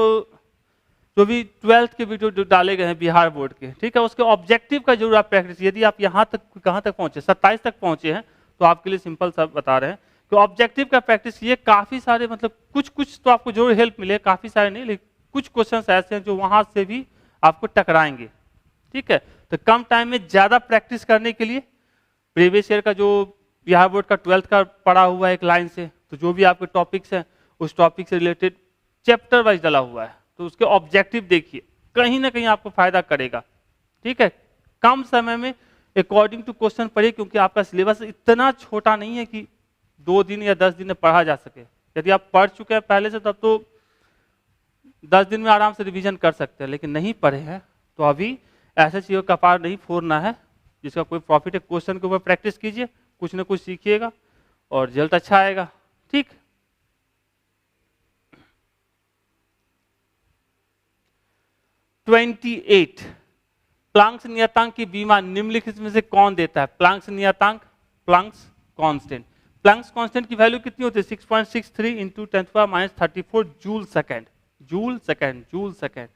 जो भी 12th के वीडियो जो डाले गए हैं बिहार बोर्ड के, ठीक है, उसके ऑब्जेक्टिव का जरूर आप प्रैक्टिस, यदि आप यहाँ तक कहाँ तक पहुँचे 27 तक पहुँचे हैं तो आपके लिए सिंपल सा बता रहे हैं कि ऑब्जेक्टिव का प्रैक्टिस, ये काफ़ी सारे मतलब कुछ तो आपको जरूर हेल्प मिले, काफ़ी सारे नहीं, लेकिन कुछ क्वेश्चंस ऐसे हैं जो वहाँ से भी आपको टकराएंगे, ठीक है। तो कम टाइम में ज़्यादा प्रैक्टिस करने के लिए प्रीवियस ईयर का जो बिहार बोर्ड का 12th का पढ़ा हुआ है एक लाइन से, तो जो भी आपके टॉपिक्स हैं उस टॉपिक से रिलेटेड चैप्टर वाइज डाला हुआ है, तो उसके ऑब्जेक्टिव देखिए, कहीं ना कहीं आपको फायदा करेगा, ठीक है। कम समय में अकॉर्डिंग टू क्वेश्चन पढ़िए, क्योंकि आपका सिलेबस इतना छोटा नहीं है कि 2 दिन या 10 दिन में पढ़ा जा सके। यदि आप पढ़ चुके हैं पहले से तब तो 10 दिन में आराम से रिवीजन कर सकते हैं, लेकिन नहीं पढ़े हैं तो अभी ऐसे चीज़ों का पार नहीं फोड़ना है जिसका कोई प्रॉफिट है। क्वेश्चन के ऊपर प्रैक्टिस कीजिए, कुछ ना कुछ सीखिएगा और रिजल्ट अच्छा आएगा, ठीक। (28) प्लांक्स नियतांक की बीमा निम्नलिखित में से कौन देता है? प्लांक्स नियतांक, प्लांक्स कांस्टेंट। प्लांक्स कांस्टेंट की वैल्यू कितनी होती है? 6.63 into 10⁻34 joule second, joule second, joule second.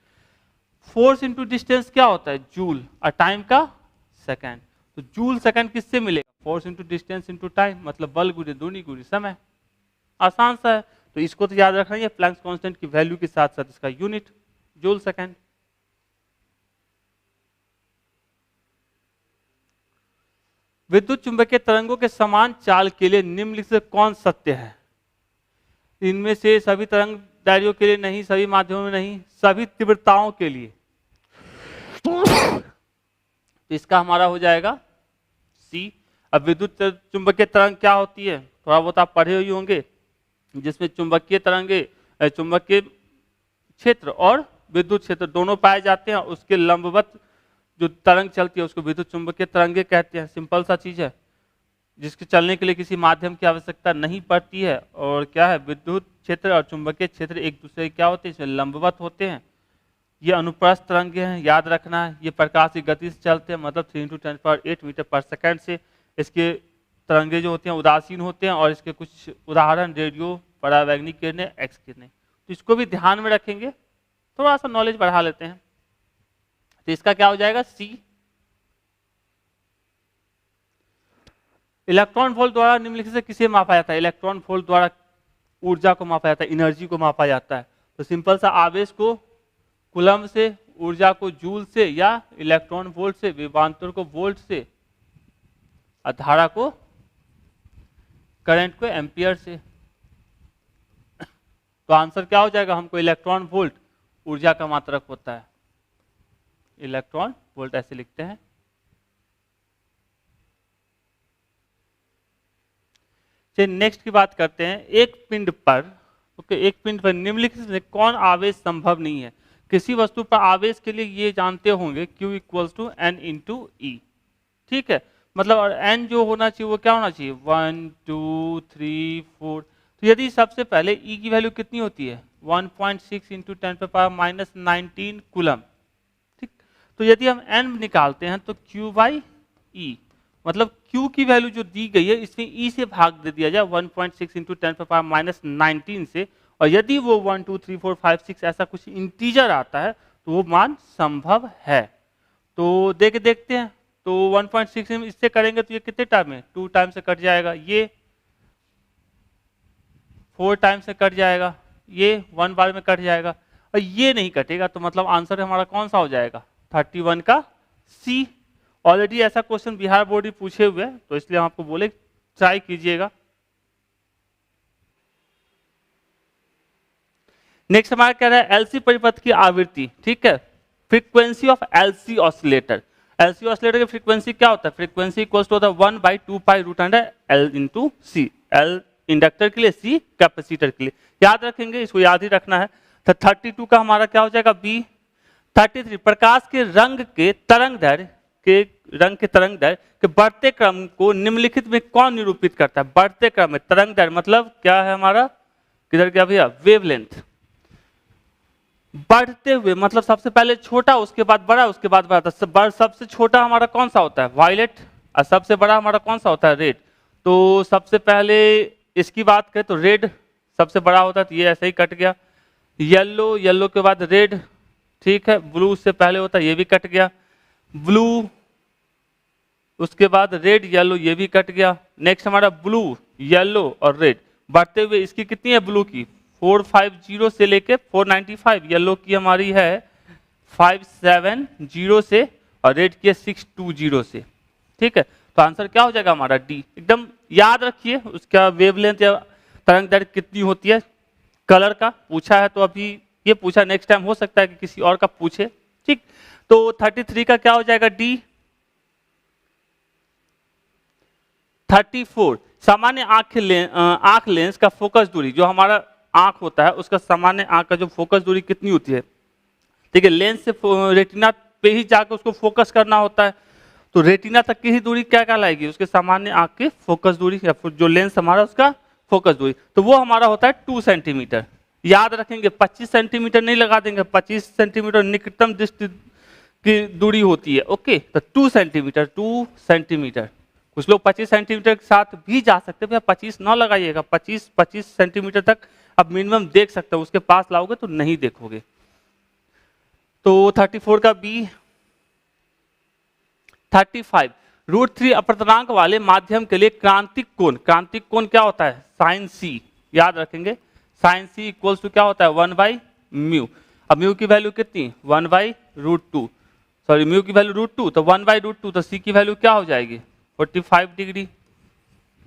Force into distance क्या होता है? जूल, और टाइम का सेकेंड। तो जूल सेकेंड किससे मिलेगा? Force into distance into time, मतलब बल गुणे दूनी गुणे समय। आसान सा है, तो इसको तो याद रखना है, प्लांक्स कांस्टेंट की वैल्यू के साथ साथ इसका यूनिट जूल सेकेंड। विद्युत चुंबकीय तरंगों के समान चाल के लिए निम्नलिखित से कौन सत्य है? इनमें से सभी तरंग दैर्ध्यों के लिए नहीं, सभी माध्यमों में नहीं, सभी तीव्रताओं के लिए। तो इसका हमारा हो जाएगा सी। अब विद्युत चुंबकीय तरंग क्या होती है? थोड़ा बहुत आप पढ़े हुए होंगे, जिसमें चुंबकीय तरंगे, चुंबकीय क्षेत्र और विद्युत क्षेत्र दोनों पाए जाते हैं। उसके लंबवत जो तरंग चलती है उसको विद्युत चुंबकीय तरंगे कहते हैं। सिंपल सा चीज है, जिसके चलने के लिए किसी माध्यम की आवश्यकता नहीं पड़ती है। और क्या है, विद्युत क्षेत्र और चुंबकीय क्षेत्र एक दूसरे क्या होते हैं? इसमें लंबवत होते हैं। ये अनुप्रस्थ तरंगे हैं, याद रखना है। ये प्रकाश की गति से चलते हैं, मतलब 3 × 10⁸ मीटर पर सेकंड से इसके तरंगे जो होते हैं उदासीन होते हैं। और इसके कुछ उदाहरण रेडियो, परावैंगनिक किरणें, एक्स किरणें, तो इसको भी ध्यान में रखेंगे। थोड़ा सा नॉलेज बढ़ा लेते हैं, तो इसका क्या हो जाएगा? सी। इलेक्ट्रॉन वोल्ट द्वारा निम्नलिखित से किसे मापा जाता है? इलेक्ट्रॉन वोल्ट द्वारा ऊर्जा को मापा जाता है, एनर्जी को मापा जाता है। तो सिंपल सा, आवेश को कूलम से, ऊर्जा को जूल से, या इलेक्ट्रॉन वोल्ट से, विभवांतर को वोल्ट से, और धारा को, करंट को एम्पियर से। तो आंसर क्या हो जाएगा? हमको इलेक्ट्रॉन वोल्ट ऊर्जा का मात्रक होता है, इलेक्ट्रॉन वोल्ट ऐसे लिखते हैं। चलिए नेक्स्ट की बात करते हैं। एक पिंड पर, एक पिंड पर निम्नलिखित में कौन आवेश संभव नहीं है? किसी वस्तु पर आवेश के लिए ये जानते होंगे Q = N × E, ठीक है। मतलब और N जो होना चाहिए वो क्या होना चाहिए? 1 2 3 4। तो यदि सबसे पहले E की वैल्यू कितनी होती है? 1.6 × 10⁻⁻19 कूलम, ठीक। तो यदि हम N निकालते हैं तो Q/E, मतलब Q की वैल्यू जो दी गई है इसमें E से भाग दे दिया जाए 1.6 × 10⁻⁻19 से। और यदि वो 1 2 3 4 5 6 ऐसा कुछ इंटीजर आता है तो वो मान संभव है। तो देखते हैं। तो 1.6 इससे करेंगे तो ये कितने टाइम में? 2 टाइम से कट जाएगा, ये 4 टाइम से कट जाएगा, ये 1 बार में कट जाएगा, और ये नहीं कटेगा। तो मतलब आंसर हमारा कौन सा हो जाएगा? 31 का सी। ऑलरेडी ऐसा क्वेश्चन बिहार बोर्ड ही पूछे हुए हैं, तो इसलिए हम आपको बोले ट्राई कीजिएगा। नेक्स्ट हमारा कह रहा है एलसी परिपथ की आवृत्ति, ठीक है। Frequency of LC oscillator. LC oscillator की फ्रीक्वेंसी क्या होता है? फ्रीक्वेंसी इक्वल्स टू होता है 1/2π√L × C। L इंडक्टर के लिए, C कैपेसिटर के लिए। याद रखेंगे, इसको याद ही रखना है। तो 32 का हमारा क्या हो जाएगा? B। 33 प्रकाश के रंग के तरंग दैर्ध्य के बढ़ते क्रम को निम्नलिखित में कौन निरूपित करता है? बढ़ते क्रम में तरंग दैर्ध्य मतलब क्या है हमारा? किधर गया भैया? वेवलेंथ। बढ़ते हुए मतलब सबसे पहले छोटा, उसके बाद बड़ा, उसके बाद बड़ा। सबसे छोटा हमारा कौन सा होता है? वायलेट। और सबसे बड़ा हमारा कौन सा होता है? रेड। तो सबसे पहले इसकी बात करें तो रेड सबसे बड़ा होता है, तो ये ऐसे ही कट गया। येलो, येलो के बाद रेड, ठीक है, ब्लू उससे पहले होता है, ये भी कट गया, ब्लू, उसके बाद रेड येलो, ये भी कट गया। नेक्स्ट हमारा ब्लू येलो और रेड बढ़ते हुए, इसकी कितनी है ब्लू की 450 से लेके 495, येलो की हमारी है 570 से और रेड की है 620 से। ठीक है, तो आंसर क्या हो जाएगा हमारा डी। एकदम याद रखिए उसका वेवलेंथ या तरंग दैर्घ्य कितनी होती है। कलर का पूछा है तो अभी ये पूछा, नेक्स्ट टाइम हो सकता है कि किसी और का पूछे। ठीक, तो 33 का क्या हो जाएगा डी। 34 सामान्य आंख लेंस का फोकस दूरी, जो हमारा आंख होता है उसका सामान्य आंख का जो फोकस दूरी कितनी होती है। ठीक है, लेंस से रेटिना पे ही जाकर उसको फोकस करना होता है, तो रेटिना तक की ही दूरी क्या कहलाएगी, उसके सामान्य आंख की फोकस दूरी या फिर जो लेंस हमारा उसका फोकस दूरी, तो वो हमारा होता है 2 सेंटीमीटर। याद रखेंगे 25 सेंटीमीटर नहीं लगा देंगे, 25 सेंटीमीटर निकटतम दृष्टि की दूरी होती है। ओके, तो 2 सेंटीमीटर, 2 सेंटीमीटर। कुछ लोग 25 सेंटीमीटर के साथ भी जा सकते हैं, भैया 25 ना लगाइएगा, 25 सेंटीमीटर तक आप मिनिमम देख सकते हो, उसके पास लाओगे तो नहीं देखोगे। तो 34 का बी। 35 √3 अपवर्तनांक वाले माध्यम के लिए क्रांतिक कोण क्या होता है, साइन सी। याद रखेंगे साइन सी इक्वल्स टू क्या होता है 1/μ। अब म्यू की वैल्यू कितनी 1/√2, सॉरी म्यू की वैल्यू √2, तो 1/√2, तो सी की वैल्यू क्या हो जाएगी 45 डिग्री।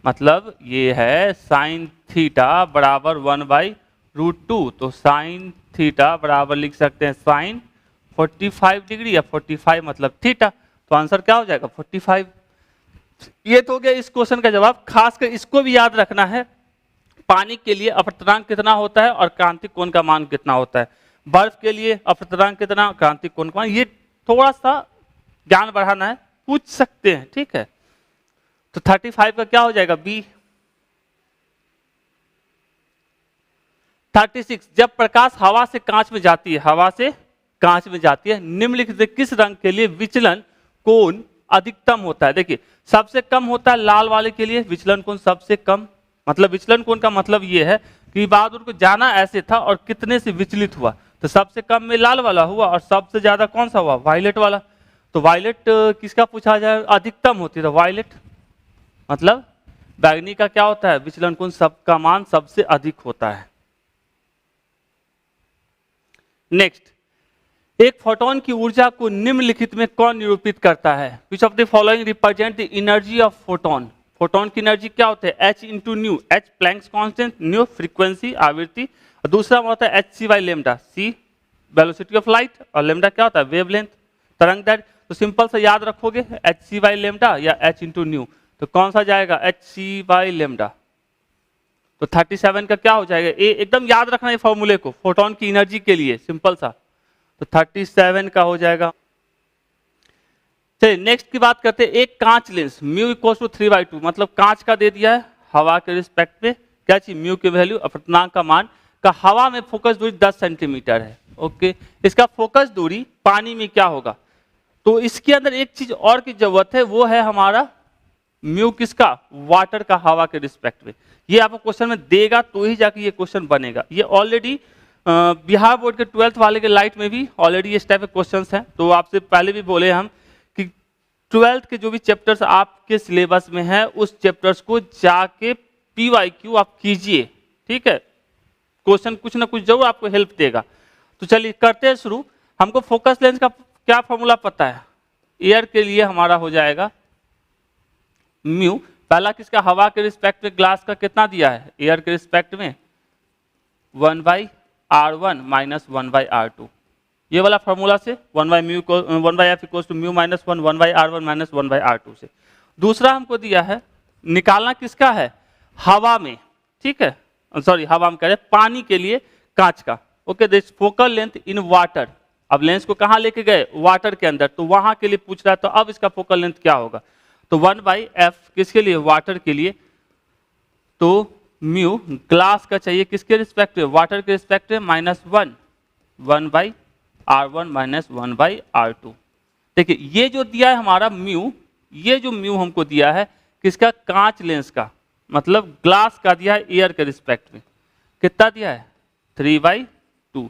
मतलब ये है साइन थीटा बराबर 1/√2, तो साइन थीटा बराबर लिख सकते हैं साइन 45 डिग्री, या 45 मतलब थीटा, तो आंसर क्या हो जाएगा 45। ये तो हो गया इस क्वेश्चन का जवाब। खासकर इसको भी याद रखना है, पानी के लिए अपवर्तनांक कितना होता है और क्रांतिक कोण का मान कितना होता है। बर्फ के लिए अपवर्तनांक कितना, क्रांतिक कोण का मान, ये थोड़ा सा ज्ञान बढ़ाना है, पूछ सकते हैं। ठीक है, तो 35 का क्या हो जाएगा बी। 36 जब प्रकाश हवा से कांच में जाती है, हवा से कांच में जाती है, निम्नलिखित किस रंग के लिए विचलन कोण अधिकतम होता है। देखिए सबसे कम होता है लाल वाले के लिए विचलन कोण सबसे कम, मतलब विचलन कोण का मतलब ये है कि बहादुर को जाना ऐसे था और कितने से विचलित हुआ, तो सबसे कम में लाल वाला हुआ और सबसे ज्यादा कौन सा हुआ वायलेट वाला। तो वायलेट किसका पूछा जाए, अधिकतम होती है, तो वायलेट मतलब बैगनी का क्या होता है विचलन कोण सबका मान सबसे अधिक होता है। नेक्स्ट, एक फोटोन की ऊर्जा को निम्नलिखित में कौन निरूपित करता है। Which of the following represent the energy of photon. Photon की एनर्जी क्या होता है h into new, h Planck's constant, new frequency आवृत्ति, और दूसरा होता है h c by lambda, c velocity of light और लेमडा क्या होता है वेवलेंथ तरंग दैर्घ्य। तो सिंपल से याद रखोगे h c बाई लेमडा या h इंटू न्यू, तो कौन सा जाएगा h c बाई लेमडा। तो 37 का क्या हो जाएगा ए, एकदम याद रखना ये फॉर्मूले को फोटोन की एनर्जी के लिए सिंपल सा, तो 37 का हो जाएगा। चलिए नेक्स्ट की बात करते हैं, एक कांच लेंस म्यू इक्वल टू 3/2, मतलब कांच का दे दिया है हवा के रिस्पेक्ट में, क्या चाहिए म्यू की वैल्यू, अपवर्तनांक का मान का हवा में फोकस दूरी 10 सेंटीमीटर है। ओके, इसका फोकस दूरी पानी में क्या होगा, तो इसके अंदर एक चीज और की जरूरत है, वो है हमारा म्यू किसका वाटर का हवा के रिस्पेक्ट में। ये आपको क्वेश्चन में देगा तो ही जाके ये क्वेश्चन बनेगा। ये ऑलरेडी बिहार बोर्ड के 12th वाले के लाइट में भी ऑलरेडी इस टाइप के क्वेश्चंस हैं। तो आपसे पहले भी बोले हम कि 12th के जो भी चैप्टर्स आपके सिलेबस में है उस चैप्टर्स को जाके PYQ आप कीजिए। ठीक है, क्वेश्चन कुछ ना कुछ जरूर आपको हेल्प देगा। तो चलिए करते हैं शुरू। हमको फोकस लेंस का क्या फॉर्मूला पता है, एयर के लिए हमारा हो जाएगा म्यू, पहला किसका हवा के रिस्पेक्ट में ग्लास का कितना दिया है एयर के रिस्पेक्ट में 1/r1 माइनस 1/r2, ये वाला फॉर्मूला से 1/f equals to mu minus 1 1/r1 minus 1/r2 से। दूसरा हमको दिया है निकालना किसका है हवा में, ठीक है सॉरी हवा में कह रहे पानी के लिए कांच का। Okay, this focal length in water, अब लेंस को कहां लेके गए वाटर के अंदर, तो वहां के लिए पूछ रहा है, तो अब इसका फोकल लेंथ क्या होगा, तो 1/f किसके लिए वाटर के लिए, तो म्यू ग्लास का चाहिए किसके रिस्पेक्ट में वाटर के रिस्पेक्ट में माइनस 1/r1 माइनस 1/r2। देखिए ये जो दिया है हमारा म्यू, ये जो म्यू हमको दिया है किसका कांच लेंस का, मतलब ग्लास का दिया है एयर के रिस्पेक्ट में, कितना दिया है 3/2।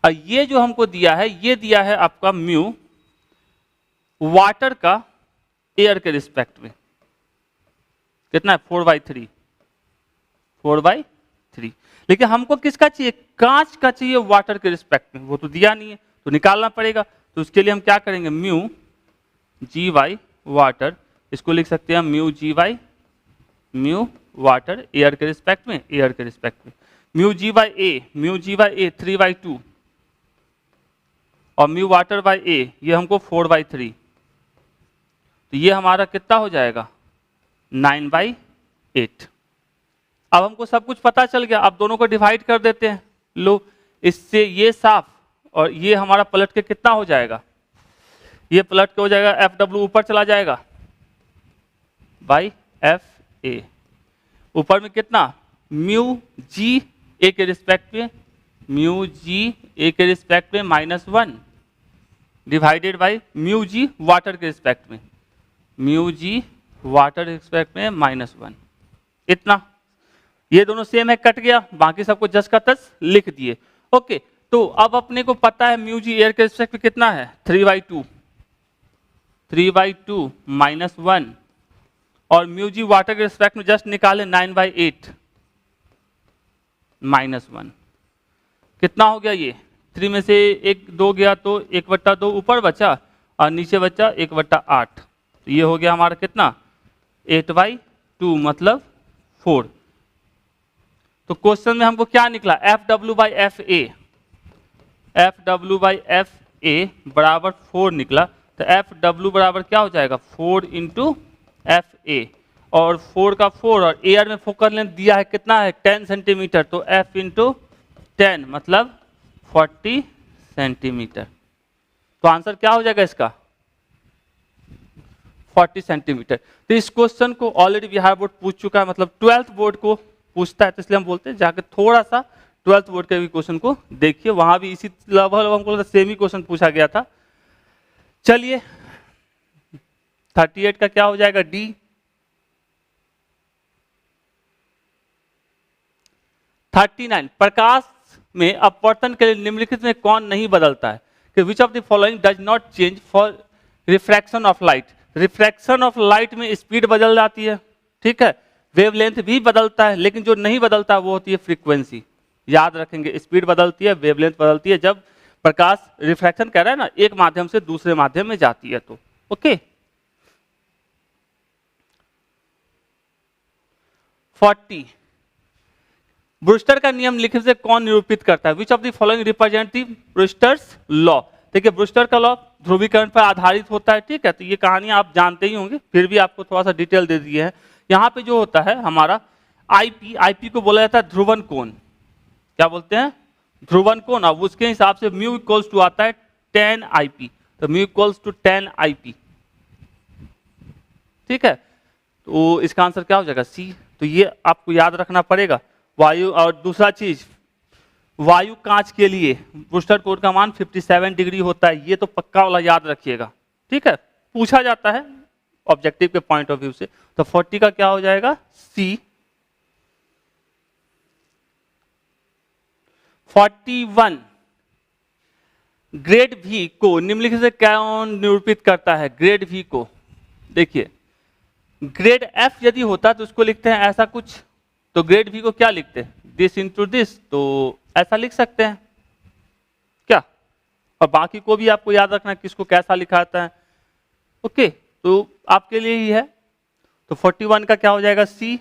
और ये जो हमको दिया है, ये दिया है आपका म्यू वाटर का एयर के रिस्पेक्ट में कितना है 4/3, 4/3। लेकिन हमको किसका चाहिए, कांच का चाहिए वाटर के रिस्पेक्ट में, वो तो दिया नहीं है तो निकालना पड़ेगा। तो उसके लिए हम क्या करेंगे, म्यू जी वाई वाटर, इसको लिख सकते हैं mu G Y, mu water air के रिस्पेक्ट में, एयर के रिस्पेक्ट में, mu G by A, mu G by A 3/2 और म्यू वाटर बाई ए ये हमको 4/3। तो ये हमारा कितना हो जाएगा 9/8। अब हमको सब कुछ पता चल गया, अब दोनों को डिवाइड कर देते हैं। लो इससे ये साफ और ये हमारा पलट के कितना हो जाएगा, ये पलट के हो जाएगा FW ऊपर चला जाएगा बाई FA, ऊपर में कितना म्यू जी ए के रिस्पेक्ट में, म्यू जी ए के रिस्पेक्ट में -1 divided by mu G water के रिस्पेक्ट में, म्यू जी वाटर के रिस्पेक्ट में -1। इतना, ये दोनों सेम है, कट गया, बाकी सबको जस का तस लिख दिए। ओके, तो अब अपने को पता है म्यू जी एयर के रिस्पेक्ट में कितना है 3/2, 3/2 -1 और म्यू जी वाटर के रिस्पेक्ट में जस्ट निकाले 9/8 -1। कितना हो गया, ये 3 में से 1 2 गया तो 1/2 ऊपर बचा और नीचे बचा 1/8। तो ये हो गया हमारा कितना 8/2 मतलब 4। तो क्वेश्चन में हमको क्या निकला FW/FA, FW/FA बराबर 4 निकला। तो FW बराबर क्या हो जाएगा 4 × FA और 4 का 4 और एयर में फोकस लेंथ दिया है कितना है 10 सेंटीमीटर, तो F × 10 मतलब 40 सेंटीमीटर। तो आंसर क्या हो जाएगा इसका 40 सेंटीमीटर। तो इस क्वेश्चन को ऑलरेडी बिहार बोर्ड पूछ चुका है, मतलब 12th बोर्ड को पूछता है, तो इसलिए हम बोलते हैं जाके थोड़ा सा 12th बोर्ड के भी क्वेश्चन को देखिए, वहां भी इसी लगभग हमको सेम ही क्वेश्चन पूछा गया था। चलिए 38 का क्या हो जाएगा D। 39 प्रकाश में अपवर्तन के लिए निम्नलिखित में कौन नहीं बदलता है, कि विच of the following does not change for refraction of light. Refraction of light में स्पीड बदल जाती है, ठीक है, वेवलेंथ भी बदलता है, लेकिन जो नहीं बदलता वो होती है फ्रीक्वेंसी। याद रखेंगे, स्पीड बदलती है, वेवलेंथ बदलती है जब प्रकाश रिफ्रैक्शन कह रहा है ना एक माध्यम से दूसरे माध्यम में जाती है तो। ओके 40 ब्रूस्टर का नियम लिखने से कौन निरूपित करता है, which of the following represent the Brewster's law. देखिए ब्रूस्टर का लॉ ध्रुवीकरण पर आधारित होता है, ठीक है, तो ये कहानी आप जानते ही होंगे, फिर भी आपको थोड़ा सा डिटेल दे दिए है। यहाँ पे जो होता है हमारा आईपी को बोला जाता है ध्रुवन कोण, क्या बोलते हैं ध्रुवन कोण। अब उसके हिसाब से म्यू इक्वल्स टू आता है 10 IP, तो म्यू इक्वल्स टू 10 IP, ठीक है, तो इसका आंसर क्या हो जाएगा C। तो ये आपको याद रखना पड़ेगा। वायु और दूसरा चीज वायु कांच के लिए ब्रूस्टर कोण का मान 57 डिग्री होता है, ये तो पक्का वाला याद रखिएगा, ठीक है, पूछा जाता है ऑब्जेक्टिव के पॉइंट ऑफ व्यू से। तो 40 का क्या हो जाएगा C। 41 ग्रेड V को निम्नलिखित से कौन निरूपित करता है, ग्रेड V को। देखिए ग्रेड F यदि होता तो उसको लिखते हैं ऐसा कुछ, तो ग्रेड V को क्या लिखते हैं दिस इंटू दिस, तो ऐसा लिख सकते हैं क्या, और बाकी को भी आपको याद रखना है किसको कैसा लिखा जाता है। ओके तो आपके लिए ही है। तो 41 का क्या हो जाएगा C।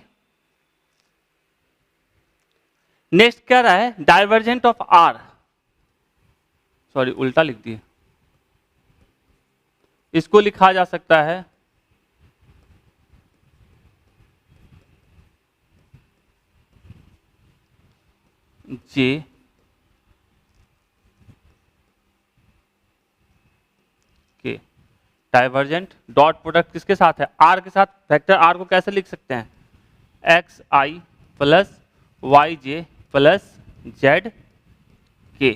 नेक्स्ट क्या रहा है डाइवर्जेंट ऑफ R, सॉरी उल्टा लिख दिए, इसको लिखा जा सकता है J के। डाइवर्जेंट डॉट प्रोडक्ट किसके साथ है R के साथ, वेक्टर R को कैसे लिख सकते हैं XI plus YJ plus ZK।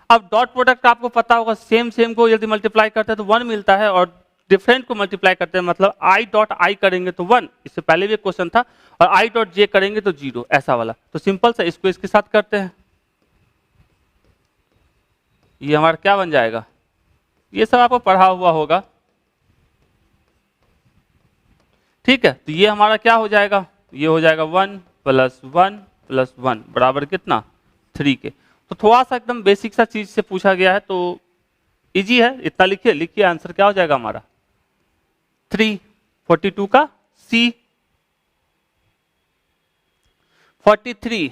अब डॉट प्रोडक्ट आपको पता होगा सेम को यदि मल्टीप्लाई करते हैं तो 1 मिलता है, और डिफरेंट को मल्टीप्लाई करते हैं मतलब I डॉट I करेंगे तो 1, इससे पहले भी एक क्वेश्चन था, और I डॉट J करेंगे तो 0, ऐसा वाला। तो सिंपल सा इसको इसके साथ करते हैं, ये हमारा क्या बन जाएगा, ये सब आपको पढ़ा हुआ होगा, ठीक है। तो ये हमारा क्या हो जाएगा, ये हो जाएगा 1 + 1 + 1 बराबर कितना 3 के। तो थोड़ा सा एकदम बेसिक सा चीज से पूछा गया है तो इजी है, इतना लिखिए, लिखिए आंसर क्या हो जाएगा हमारा 3। 42 का सी। 43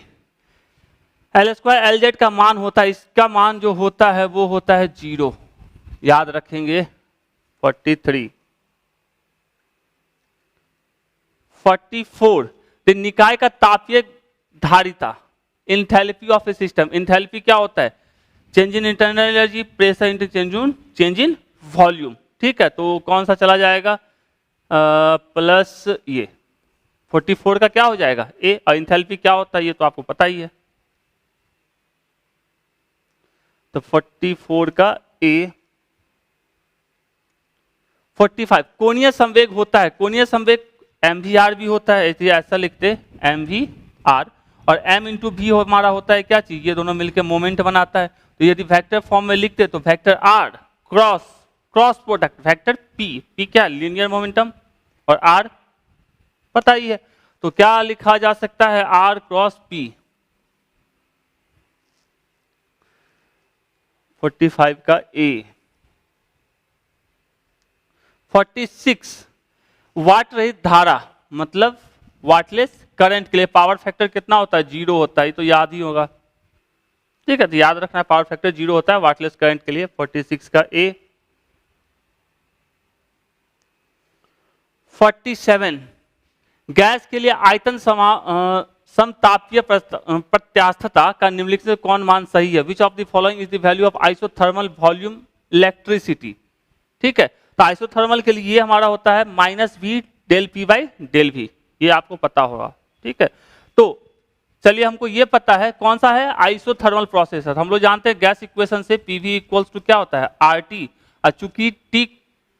L² LZ का मान होता है, इसका मान जो होता है वो होता है 0, याद रखेंगे 43। 44 तो निकाय का तापीय धारिता, enthalpy of A system. Enthalpy क्या होता है, change in internal energy, pressure into change in volume, ठीक है। तो कौन सा चला जाएगा प्लस ये 44 का क्या हो जाएगा ए, और इंथैल्पी क्या होता है ये तो आपको पता ही है। तो 44 का ए। 45 कोणीय संवेग होता है, कोणीय संवेग mvr भी होता है, इसलिए ऐसा लिखते mvr, और m इंटू भी हमारा होता है क्या चीज, ये दोनों मिलकर मोमेंट बनाता है। तो यदि वेक्टर फॉर्म में लिखते तो vector r cross product vector p क्या लीनियर मोमेंटम, और r पता ही है, तो क्या लिखा जा सकता है r क्रॉस p। 45 का a। 46 वाट रहित धारा मतलब वाटलेस करंट के लिए पावर फैक्टर कितना होता है 0 होता है, ये तो याद ही होगा, ठीक है। तो याद रखना है पावर फैक्टर 0 होता है वाटलेस करंट के लिए। 46 का ए। 47 गैस के लिए आयतन समतापीय प्रत्यास्थता का निम्नलिखित से कौन मान सही है, which of the following is the value of isothermal volume electricity, ठीक है। तो आइसोथर्मल के लिए ये हमारा होता है -v del P/del V, ये आपको पता होगा, ठीक है। तो चलिए हमको ये पता है कौन सा है आइसोथर्मल प्रोसेस है। हम लोग जानते हैं गैस इक्वेशन से PV इक्वल्स टू क्या होता है RT, और चूंकि T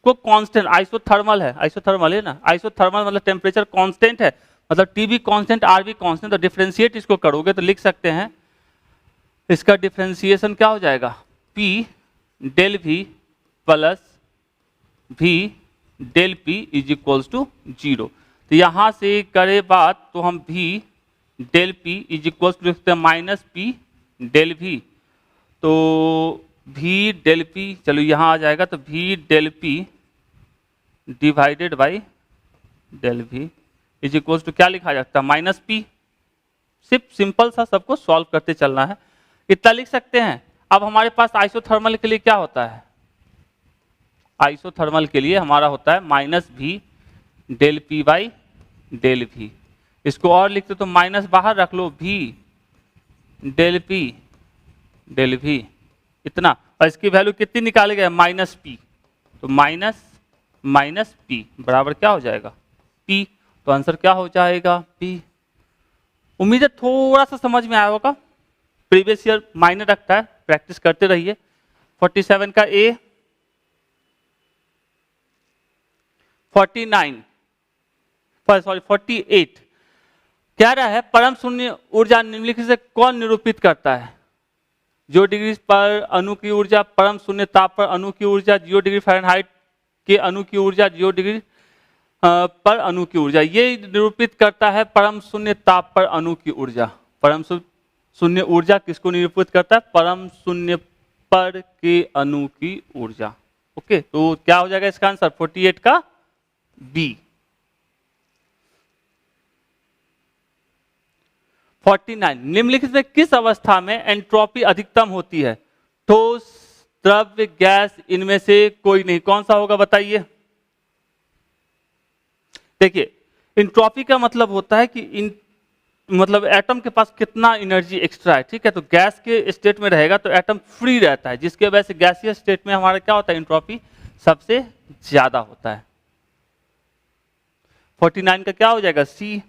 को कांस्टेंट आइसोथर्मल है, आइसोथर्मल है ना, आइसोथर्मल मतलब टेम्परेचर कांस्टेंट है, मतलब T भी कांस्टेंट R भी कांस्टेंट, तो डिफरेंशिएट इसको करोगे तो लिख सकते हैं इसका डिफरेंशिएशन क्या हो जाएगा P del V plus V del P is equals to 0। तो यहां से करे बात तो हम V del P is equals to लिखते हैं -P del V, तो V del P चलो यहां आ जाएगा, तो V del P divided by del V is equals to क्या लिखा जाता है -P। सिर्फ सिंपल सा सबको सॉल्व करते चलना है, इतना लिख सकते हैं। अब हमारे पास आइसोथर्मल के लिए क्या होता है, आइसोथर्मल के लिए हमारा होता है -V del P by del V। इसको और लिखते तो माइनस बाहर रख लो, V del P del V इतना, और इसकी वैल्यू कितनी निकाले गए -P, तो माइनस P बराबर क्या हो जाएगा P। तो आंसर क्या हो जाएगा P। उम्मीद है थोड़ा सा समझ में आया होगा, प्रीवियस ईयर मायने रखता है, प्रैक्टिस करते रहिए। 47 का A। 48 कह रहा है परम शून्य ऊर्जा निम्नलिखित से कौन निरूपित करता है, 0 डिग्री पर अणु की ऊर्जा, परम शून्य ताप पर अणु की ऊर्जा, 0 डिग्री फ़ारेनहाइट के अणु की ऊर्जा, 0 डिग्री पर अणु की ऊर्जा। ये निरूपित करता है परम शून्य ताप पर अणु की ऊर्जा। परम शून्य ऊर्जा किसको निरूपित करता है, परम शून्य पर के अणु की ऊर्जा। ओके, तो क्या हो जाएगा इसका आंसर 48 का बी। 49 निम्नलिखित में किस अवस्था में एंट्रोपी अधिकतम होती है, ठोस द्रव्य गैस इनमें से कोई नहीं, कौन सा होगा बताइए। देखिए एंट्रोपी का मतलब होता है कि मतलब एटम के पास कितना एनर्जी एक्स्ट्रा है, ठीक है। तो गैस के स्टेट में रहेगा तो एटम फ्री रहता है, जिसके वजह से गैसीय स्टेट में हमारा क्या होता है एंट्रोपी सबसे ज्यादा होता है। 49 का क्या हो जाएगा सी।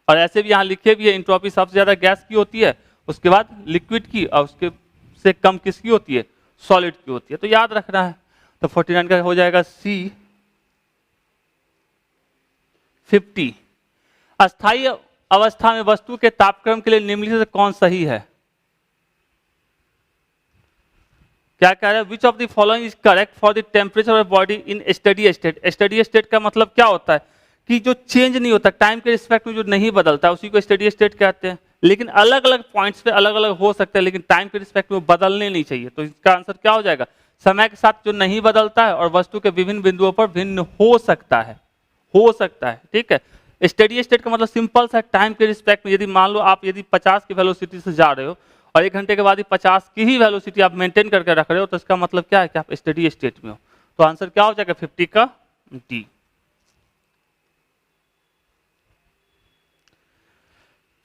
और ऐसे भी यहां लिखे भी है एंट्रोपी सबसे ज्यादा गैस की होती है, उसके बाद लिक्विड की, और उसके से कम किसकी होती है सॉलिड की होती है, तो याद रखना है। तो 49 का हो जाएगा सी। 50 अस्थायी अवस्था में वस्तु के तापक्रम के लिए निम्नलिखित से कौन सही है, क्या कह रहा है, which of the following is correct for the temperature of body in steady state. Steady state का मतलब क्या होता है कि जो चेंज नहीं होता, टाइम के रिस्पेक्ट में जो नहीं बदलता, उसी को स्टडी स्टेट कहते हैं। लेकिन अलग अलग पॉइंट्स पे अलग अलग हो सकते हैं, लेकिन टाइम के रिस्पेक्ट में बदलने नहीं चाहिए। तो इसका आंसर क्या हो जाएगा, समय के साथ जो नहीं बदलता है और वस्तु के विभिन्न बिंदुओं पर भिन्न हो सकता है, हो सकता है। ठीक है, स्टडी स्टेट का मतलब सिंपल सा, टाइम के रिस्पेक्ट में। यदि मान लो आप यदि 50 की वेलोसिटी से जा रहे हो और 1 घंटे के बाद ही 50 की ही वेलोसिटी आप मेंटेन करके रख रहे हो, तो इसका मतलब क्या है कि आप स्टडी स्टेट में हो। तो आंसर क्या हो जाएगा 50 का डी।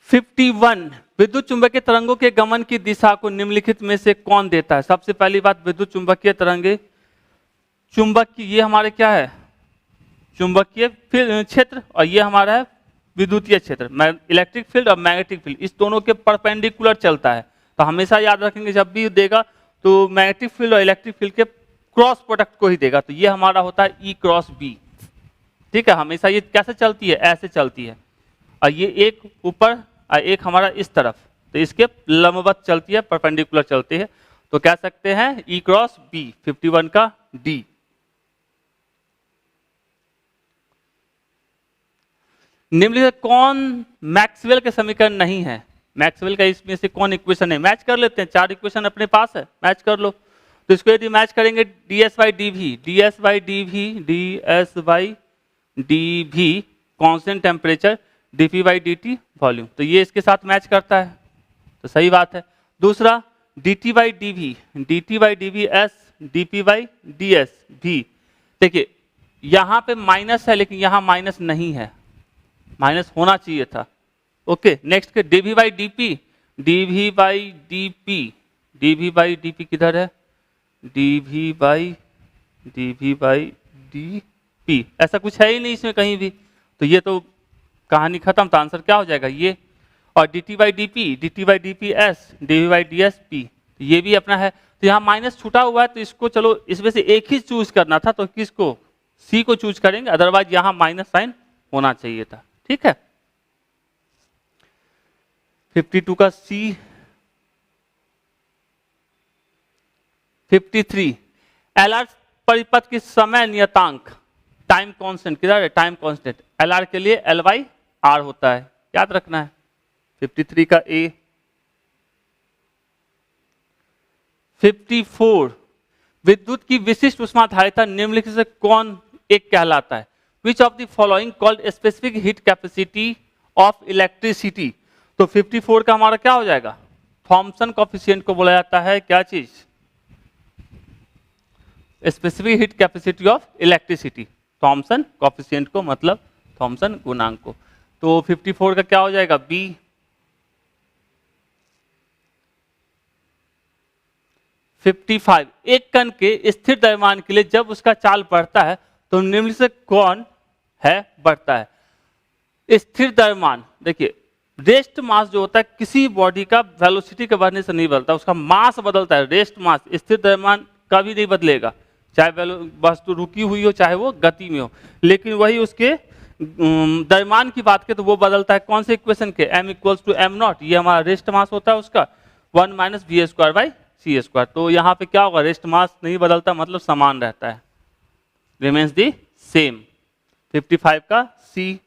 51, विद्युत चुंबकीय तरंगों के गमन की दिशा को निम्नलिखित में से कौन देता है। सबसे पहली बात, विद्युत चुंबकीय तरंगे, चुंबकीय ये हमारे क्या है, चुंबकीय क्षेत्र, और ये हमारा है विद्युतीय क्षेत्र, इलेक्ट्रिक फील्ड और मैग्नेटिक फील्ड, इस दोनों के परपेंडिकुलर चलता है। तो हमेशा याद रखेंगे जब भी देगा तो मैग्नेटिक फील्ड और इलेक्ट्रिक फील्ड के क्रॉस प्रोडक्ट को ही देगा। तो ये हमारा होता है ई क्रॉस बी। ठीक है, हमेशा ये कैसे चलती है, ऐसे चलती है, और ये एक ऊपर और एक हमारा इस तरफ, तो इसके लंबवत चलती है, परपेंडिकुलर चलती है। तो कह सकते हैं ई क्रॉस बी, 51 का डी। निम्नलिखित कौन मैक्सवेल के समीकरण नहीं है। मैक्सवेल का इसमें से कौन इक्वेशन है, मैच कर लेते हैं। 4 इक्वेशन अपने पास है, मैच कर लो। तो इसको यदि मैच करेंगे, ds by D V, ds by D V, ds by D V constant temperature, dp by dt volume, तो ये इसके साथ मैच करता है, तो सही बात है। दूसरा dt by D V, dt by D V S, dp by ds भी। देखिए यहाँ पे माइनस है, लेकिन यहाँ माइनस नहीं है, माइनस होना चाहिए था। ओके, नेक्स्ट के dv by dp, dv by dp, dv by dp किधर है, dv बाई dp, ऐसा कुछ है ही नहीं इसमें कहीं भी, तो ये तो कहानी खत्म। तो आंसर क्या हो जाएगा ये, और dt by dp, dt by dp s, dv by ds p, तो ये भी अपना है। तो यहाँ माइनस छूटा हुआ है, तो इसको चलो इसमें से एक ही चूज करना था, तो किसको, सी को चूज करेंगे, अदरवाइज यहाँ माइनस साइन होना चाहिए था। ठीक है, 52 का सी। 53, एलआर परिपथ की समय नियतांक, टाइम कांस्टेंट किधर है, टाइम कांस्टेंट, एलआर के लिए एल बाई आर होता है, याद रखना है। 53 का ए। 54, विद्युत की विशिष्ट ऊष्माधारिता निम्नलिखित से कौन एक कहलाता है। Which of the following called specific heat capacity of electricity। तो 54 का हमारा क्या हो जाएगा, थॉमसन कोफिशिएंट को बोला जाता है क्या चीज, specific heat capacity of electricity, Thomson coefficient को, मतलब थॉमसन गुणांक को। तो 54 का क्या हो जाएगा बी। 55, एक कण के स्थिर द्रव्यमान के लिए जब उसका चाल बढ़ता है तो निम्न से कौन है बढ़ता है। स्थिर द्रव्यमान, देखिए रेस्ट मास जो होता है किसी बॉडी का वेलोसिटी के बढ़ने से नहीं बदलता, उसका मास बदलता है, रेस्ट मास। स्थिर द्रव्यमान कभी नहीं बदलेगा, चाहे वस्तु रुकी हुई हो चाहे वो गति में हो, लेकिन वही उसके द्रव्यमान की बात करें तो वो बदलता है। कौन से इक्वेशन के, m equals to M not, ये हमारा रेस्ट मास होता है उसका, 1 minus V square by C square. तो यहाँ पे क्या होगा, रेस्ट मास नहीं बदलता, मतलब समान रहता है, रिमेन्स दी सेम। 55 का सी।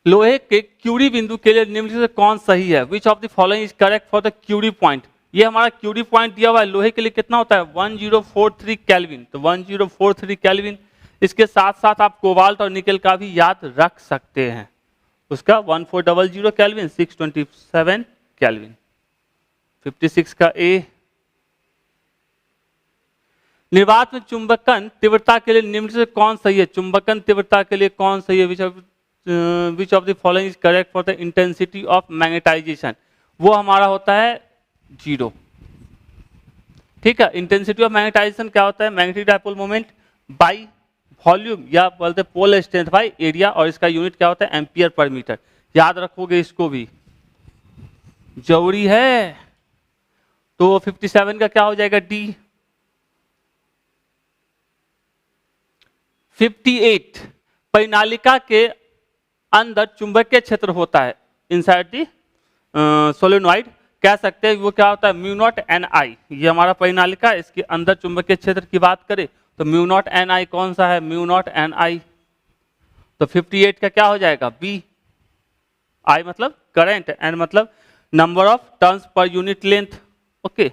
लोहे के क्यूरी बिंदु के लिए निम्नलिखित से कौन सही है। Which of the following is correct for the Curie point. ये हमारा क्यूरी पॉइंट दिया हुआ है, लोहे के लिए कितना होता है 1043 केल्विन, तो 1043 केल्विन। इसके साथ साथ आप कोबाल्ट और निकेल का भी याद रख सकते हैं, उसका 1400 केल्विन, 627 केल्विन। 56 का ए। निर्वात में चुंबकन तीव्रता के लिए निम्न से कौन सही है, चुंबकन तीव्रता के लिए कौन सही है। Which of the following is correct for the intensity of magnetization, वो हमारा होता है 0। ठीक है, इंटेंसिटी ऑफ मैग्नेटाइजेशन क्या होता है, magnetic dipole moment by volume, या बोलते हैं पोल स्ट्रेंथ बाई एरिया, और इसका यूनिट क्या होता है एम्पियर पर मीटर। याद रखोगे, इसको भी जरूरी है। तो 57 का क्या हो जाएगा डी। 58, परिनालिका के अंदर चुंबकीय क्षेत्र होता है, इनसाइड दी सोलेनॉइड कह सकते हैं वो क्या होता है म्यू नॉट एन आई, ये हमारा परिनालिका है, इसके अंदर चुंबकीय क्षेत्र की बात करें तो म्यू नॉट एन आई कौन सा है, म्यू नॉट एन आई, तो 58 का क्या हो जाएगा बी, आई मतलब करंट, एन मतलब number of turns per unit length, okay.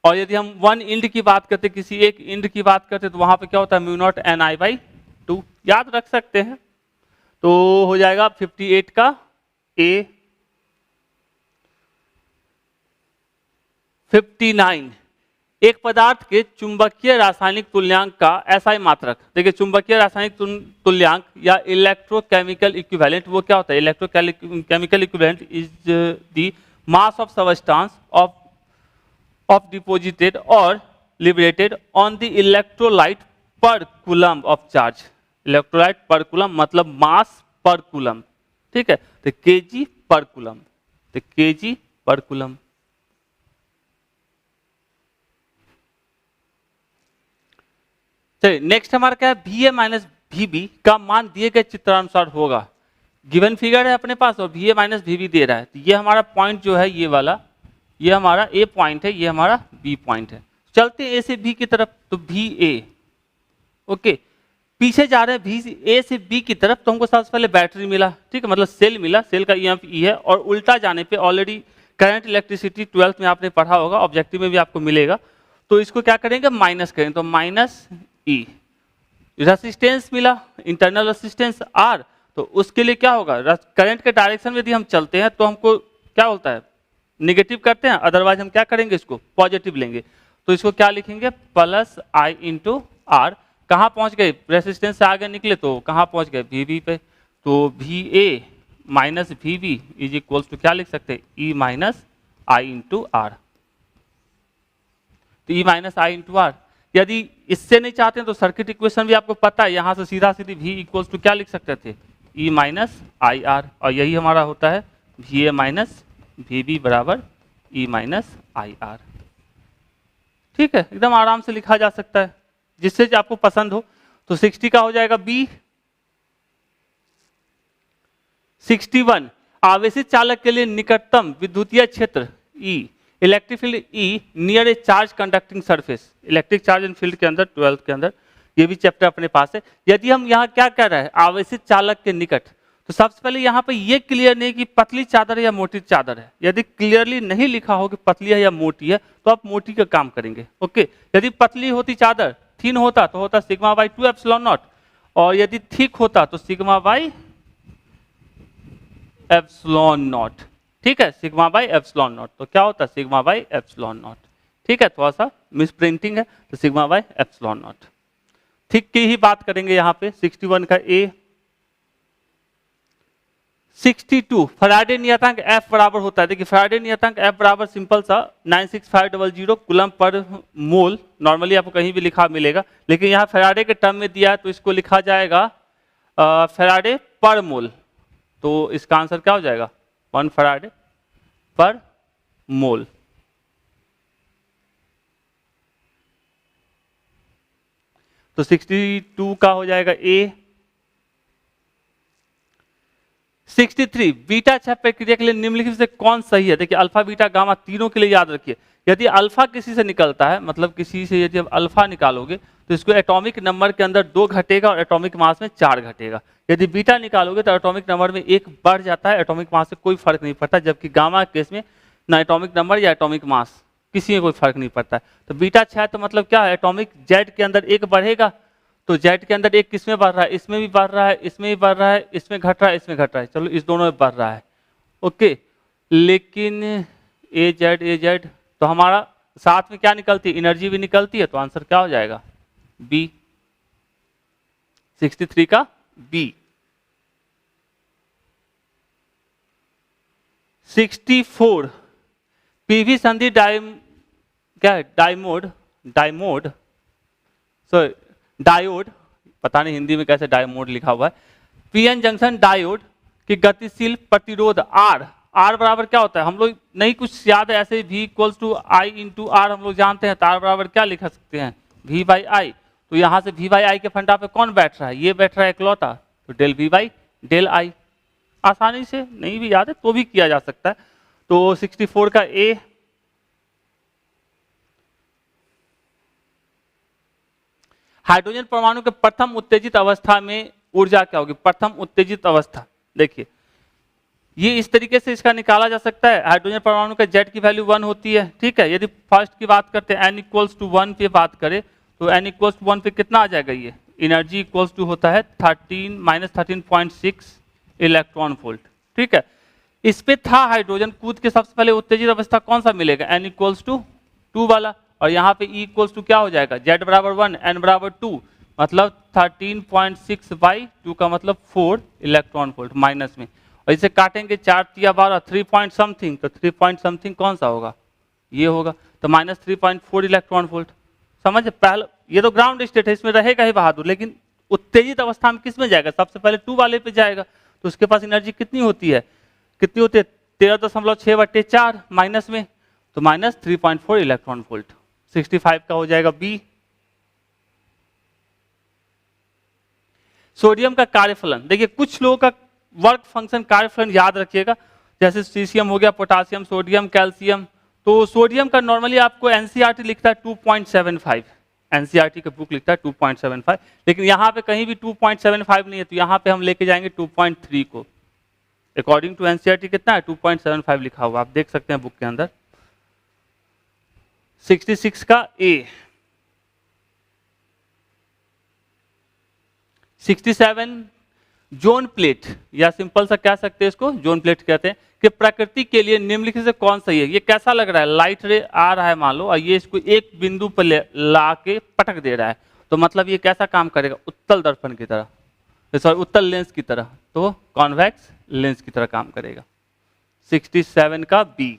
और यदि हम वन इंड की बात करते, किसी एक इंड की बात करते तो वहां पे क्या होता है mu not an I by 2, याद रख सकते हैं। तो हो जाएगा 58 का ए। 59 एक पदार्थ के चुंबकीय रासायनिक तुल्यांक का एसआई मात्रक, देखिए चुंबकीय रासायनिक तुल्यांक या इलेक्ट्रोकेमिकल इक्विवेलेंट वो क्या होता है, electrochemical equivalent is the mass of substance of deposited or liberated on the electrolyte per coulomb of charge, electrolyte per coulomb मतलब mass per coulomb, ठीक है, तो kg per coulomb, तो kg per coulomb। चलिए नेक्स्ट हमारा क्या है, VA minus VB का मान दिए गए चित्रानुसार होगा, गिवन फिगर है अपने पास और VA माइनस VB दे रहा है, तो ये हमारा पॉइंट जो है ये वाला, ये हमारा ए पॉइंट है, ये हमारा बी पॉइंट है। चलते हैं ए से बी की तरफ, तो बी ए, ओके, पीछे जा रहे हैं भी ए से बी की तरफ, तो हमको सबसे पहले बैटरी मिला, ठीक है, मतलब सेल मिला, सेल का ईएमएफ ई है, और उल्टा जाने पे ऑलरेडी करंट इलेक्ट्रिसिटी 12th में आपने पढ़ा होगा, ऑब्जेक्टिव में भी आपको मिलेगा, तो इसको क्या करेंगे माइनस करेंगे, तो माइनस ई। रेसिस्टेंस मिला, इंटरनल रेसिस्टेंस आर, तो उसके लिए क्या होगा, करंट के डायरेक्शन में यदि हम चलते हैं तो हमको क्या बोलता है निगेटिव करते हैं, अदरवाइज हम क्या करेंगे इसको पॉजिटिव लेंगे, तो इसको क्या लिखेंगे प्लस आई इंटू आर। कहाँ पहुंच गए, रेसिस्टेंस से आगे निकले तो कहाँ पहुंच गए वी पे, तो V A minus V B is equals to क्या लिख सकते हैं E minus I into R, तो E minus I into R. यदि इससे नहीं चाहते हैं तो सर्किट इक्वेशन भी आपको पता है, यहां से सीधा सीधी वी इक्वल्स टू क्या लिख सकते थे ई माइनस आई आर, और यही हमारा होता है V A minus V B बराबर ई माइनस आई आर, ठीक है, एकदम आराम से लिखा जा सकता है जिससे आपको पसंद हो। तो 60 का हो जाएगा बी। 61 आवेशित चालक के लिए निकटतम विद्युतीय क्षेत्र E, electric field E near a charge conducting surface, electric charge and field के अंदर 12th के अंदर, ये भी चैप्टर अपने पास है। यदि हम यहाँ क्या कर रहे हैं आवेशित चालक के निकट, तो सबसे पहले यहाँ पे ये क्लियर नहीं कि पतली चादर है या मोटी चादर है, यदि क्लियरली नहीं लिखा हो कि पतली है या मोटी है तो आप मोटी का काम करेंगे, ओके। यदि पतली होती चादर, थिन होता तो होता सिग्मा बाई 2 एप्सिलॉन नॉट, और यदि थिक होता तो सिग्मा बाई एप्सिलॉन नॉट, ठीक है, सिग्मा बाई एप्सिलॉन नॉट, तो क्या होता है सिग्मा बाई एप्सिलॉन नॉट, ठीक है, थोड़ा सा मिस प्रिंटिंग है, तो sigma by epsilon not. Thick की ही बात करेंगे यहाँ पे, 61 का ए। 62 फैराडे नियतांक F बराबर होता है, देखिए फैराडे नियतांक F बराबर सिंपल सा 96500 कूलम पर मोल, नॉर्मली आपको कहीं भी लिखा मिलेगा, लेकिन यहाँ फैराडे के टर्म में दिया है तो इसको लिखा जाएगा फैराडे पर मोल, तो इसका आंसर क्या हो जाएगा 1 फैराडे पर मोल। तो 62 का हो जाएगा ए। 63 बीटा क्षय प्रक्रिया के लिए निम्नलिखित से कौन सही है, देखिए अल्फा बीटा गामा तीनों के लिए याद रखिए, यदि अल्फा किसी से निकलता है, मतलब किसी से यदि आप अल्फा निकालोगे तो इसको एटॉमिक नंबर के अंदर 2 घटेगा और एटॉमिक मास में 4 घटेगा। यदि बीटा निकालोगे तो एटॉमिक नंबर में 1 बढ़ जाता है, एटॉमिक मास से कोई फर्क नहीं पड़ता, जबकि गामा केस में ना एटॉमिक नंबर या एटॉमिक मास किसी में कोई फर्क नहीं पड़ता है। तो बीटा क्षय तो मतलब क्या है, एटॉमिक जेड के अंदर 1 बढ़ेगा, तो जेड के अंदर 1 किसमें बढ़ रहा है, इसमें भी बढ़ रहा है, इसमें भी बढ़ रहा है, इसमें घट रहा है, इसमें घट रहा है, चलो इस दोनों में बढ़ रहा है, ओके। लेकिन ए जेड तो हमारा साथ में क्या निकलती है, एनर्जी भी निकलती है, तो आंसर क्या हो जाएगा बी, 63 का बी। 64 पीवी संधि क्या है डायोड, पता नहीं हिंदी में कैसे डायोड लिखा हुआ है, पीएन जंक्शन डायोड की गतिशील प्रतिरोध आर, आर बराबर क्या होता है, हम लोग नहीं कुछ याद है ऐसे, V equals to I into R हम लोग जानते हैं, तो आर बराबर क्या लिख सकते हैं V बाई आई, तो यहाँ से V बाई आई के फंडा पे कौन बैठ रहा है, ये बैठ रहा है इकलौता, तो del V by del I, आसानी से, नहीं भी याद है तो भी किया जा सकता है। तो 64 का ए, हाइड्रोजन परमाणु के प्रथम उत्तेजित अवस्था में ऊर्जा क्या होगी? प्रथम उत्तेजित अवस्था, देखिए ये इस तरीके से इसका निकाला जा सकता है। हाइड्रोजन परमाणु का जेड की वैल्यू 1 होती है, ठीक है। यदि फर्स्ट की बात करते हैं, n इक्वल्स टू 1 पे बात करें तो n इक्वल्स टू 1 पे कितना आ जाएगा? ये एनर्जी इक्वल्स टू होता है 13-13.6 इलेक्ट्रॉन वोल्ट, ठीक है। इस पे था हाइड्रोजन, कूद के सबसे पहले उत्तेजित अवस्था कौन सा मिलेगा? n इक्वल्स टू 2 वाला, और यहाँ पे E इक्वल्स टू क्या हो जाएगा? Z बराबर 1, n बराबर 2, मतलब 13.6 बाई 2 का मतलब 4 इलेक्ट्रॉन वोल्ट माइनस में। और इसे काटेंगे 4 तिया 12, 3 पॉइंट समथिंग, तो 3 पॉइंट समथिंग कौन सा होगा? ये होगा, तो माइनस 3.4 इलेक्ट्रॉन वोल्ट। समझ? पहले ये तो ग्राउंड स्टेट है, इसमें रहेगा ही बहादुर, लेकिन उत्तेजित अवस्था में किस में जाएगा? सबसे पहले 2 वाले पे जाएगा। तो उसके पास एनर्जी कितनी होती है? कितनी होती है? 13.6/4 माइनस में, तो माइनस 3.4 इलेक्ट्रॉन वोल्ट। 65 का हो जाएगा बी। सोडियम का कार्यफलन, देखिए कुछ लोगों का वर्क फंक्शन कार्यफलन याद रखिएगा, जैसे सीशियम हो गया, पोटासियम, सोडियम, कैल्शियम। तो सोडियम का नॉर्मली आपको एनसीईआरटी लिखता है 2.75, एनसीईआरटी का बुक लिखता है 2.75, लेकिन यहाँ पे कहीं भी 2.75 नहीं है, तो यहाँ पे हम लेके जाएंगे 2.3 को। अकॉर्डिंग टू एनसीईआरटी कितना है? 2.75 लिखा हुआ, आप देख सकते हैं बुक के अंदर। 66 का ए। 67 जोन प्लेट, या सिंपल सा कह सकते हैं इसको जोन प्लेट कहते हैं, कि प्रकृति के लिए निम्नलिखित से कौन सही है? ये कैसा लग रहा है? लाइट रे आ रहा है मान लो, और ये इसको एक बिंदु पर ला के पटक दे रहा है, तो मतलब ये कैसा काम करेगा? उत्तल दर्पण की तरह, सॉरी उत्तल लेंस की तरह, तो कॉन्वेक्स लेंस की तरह काम करेगा। 67 का बी।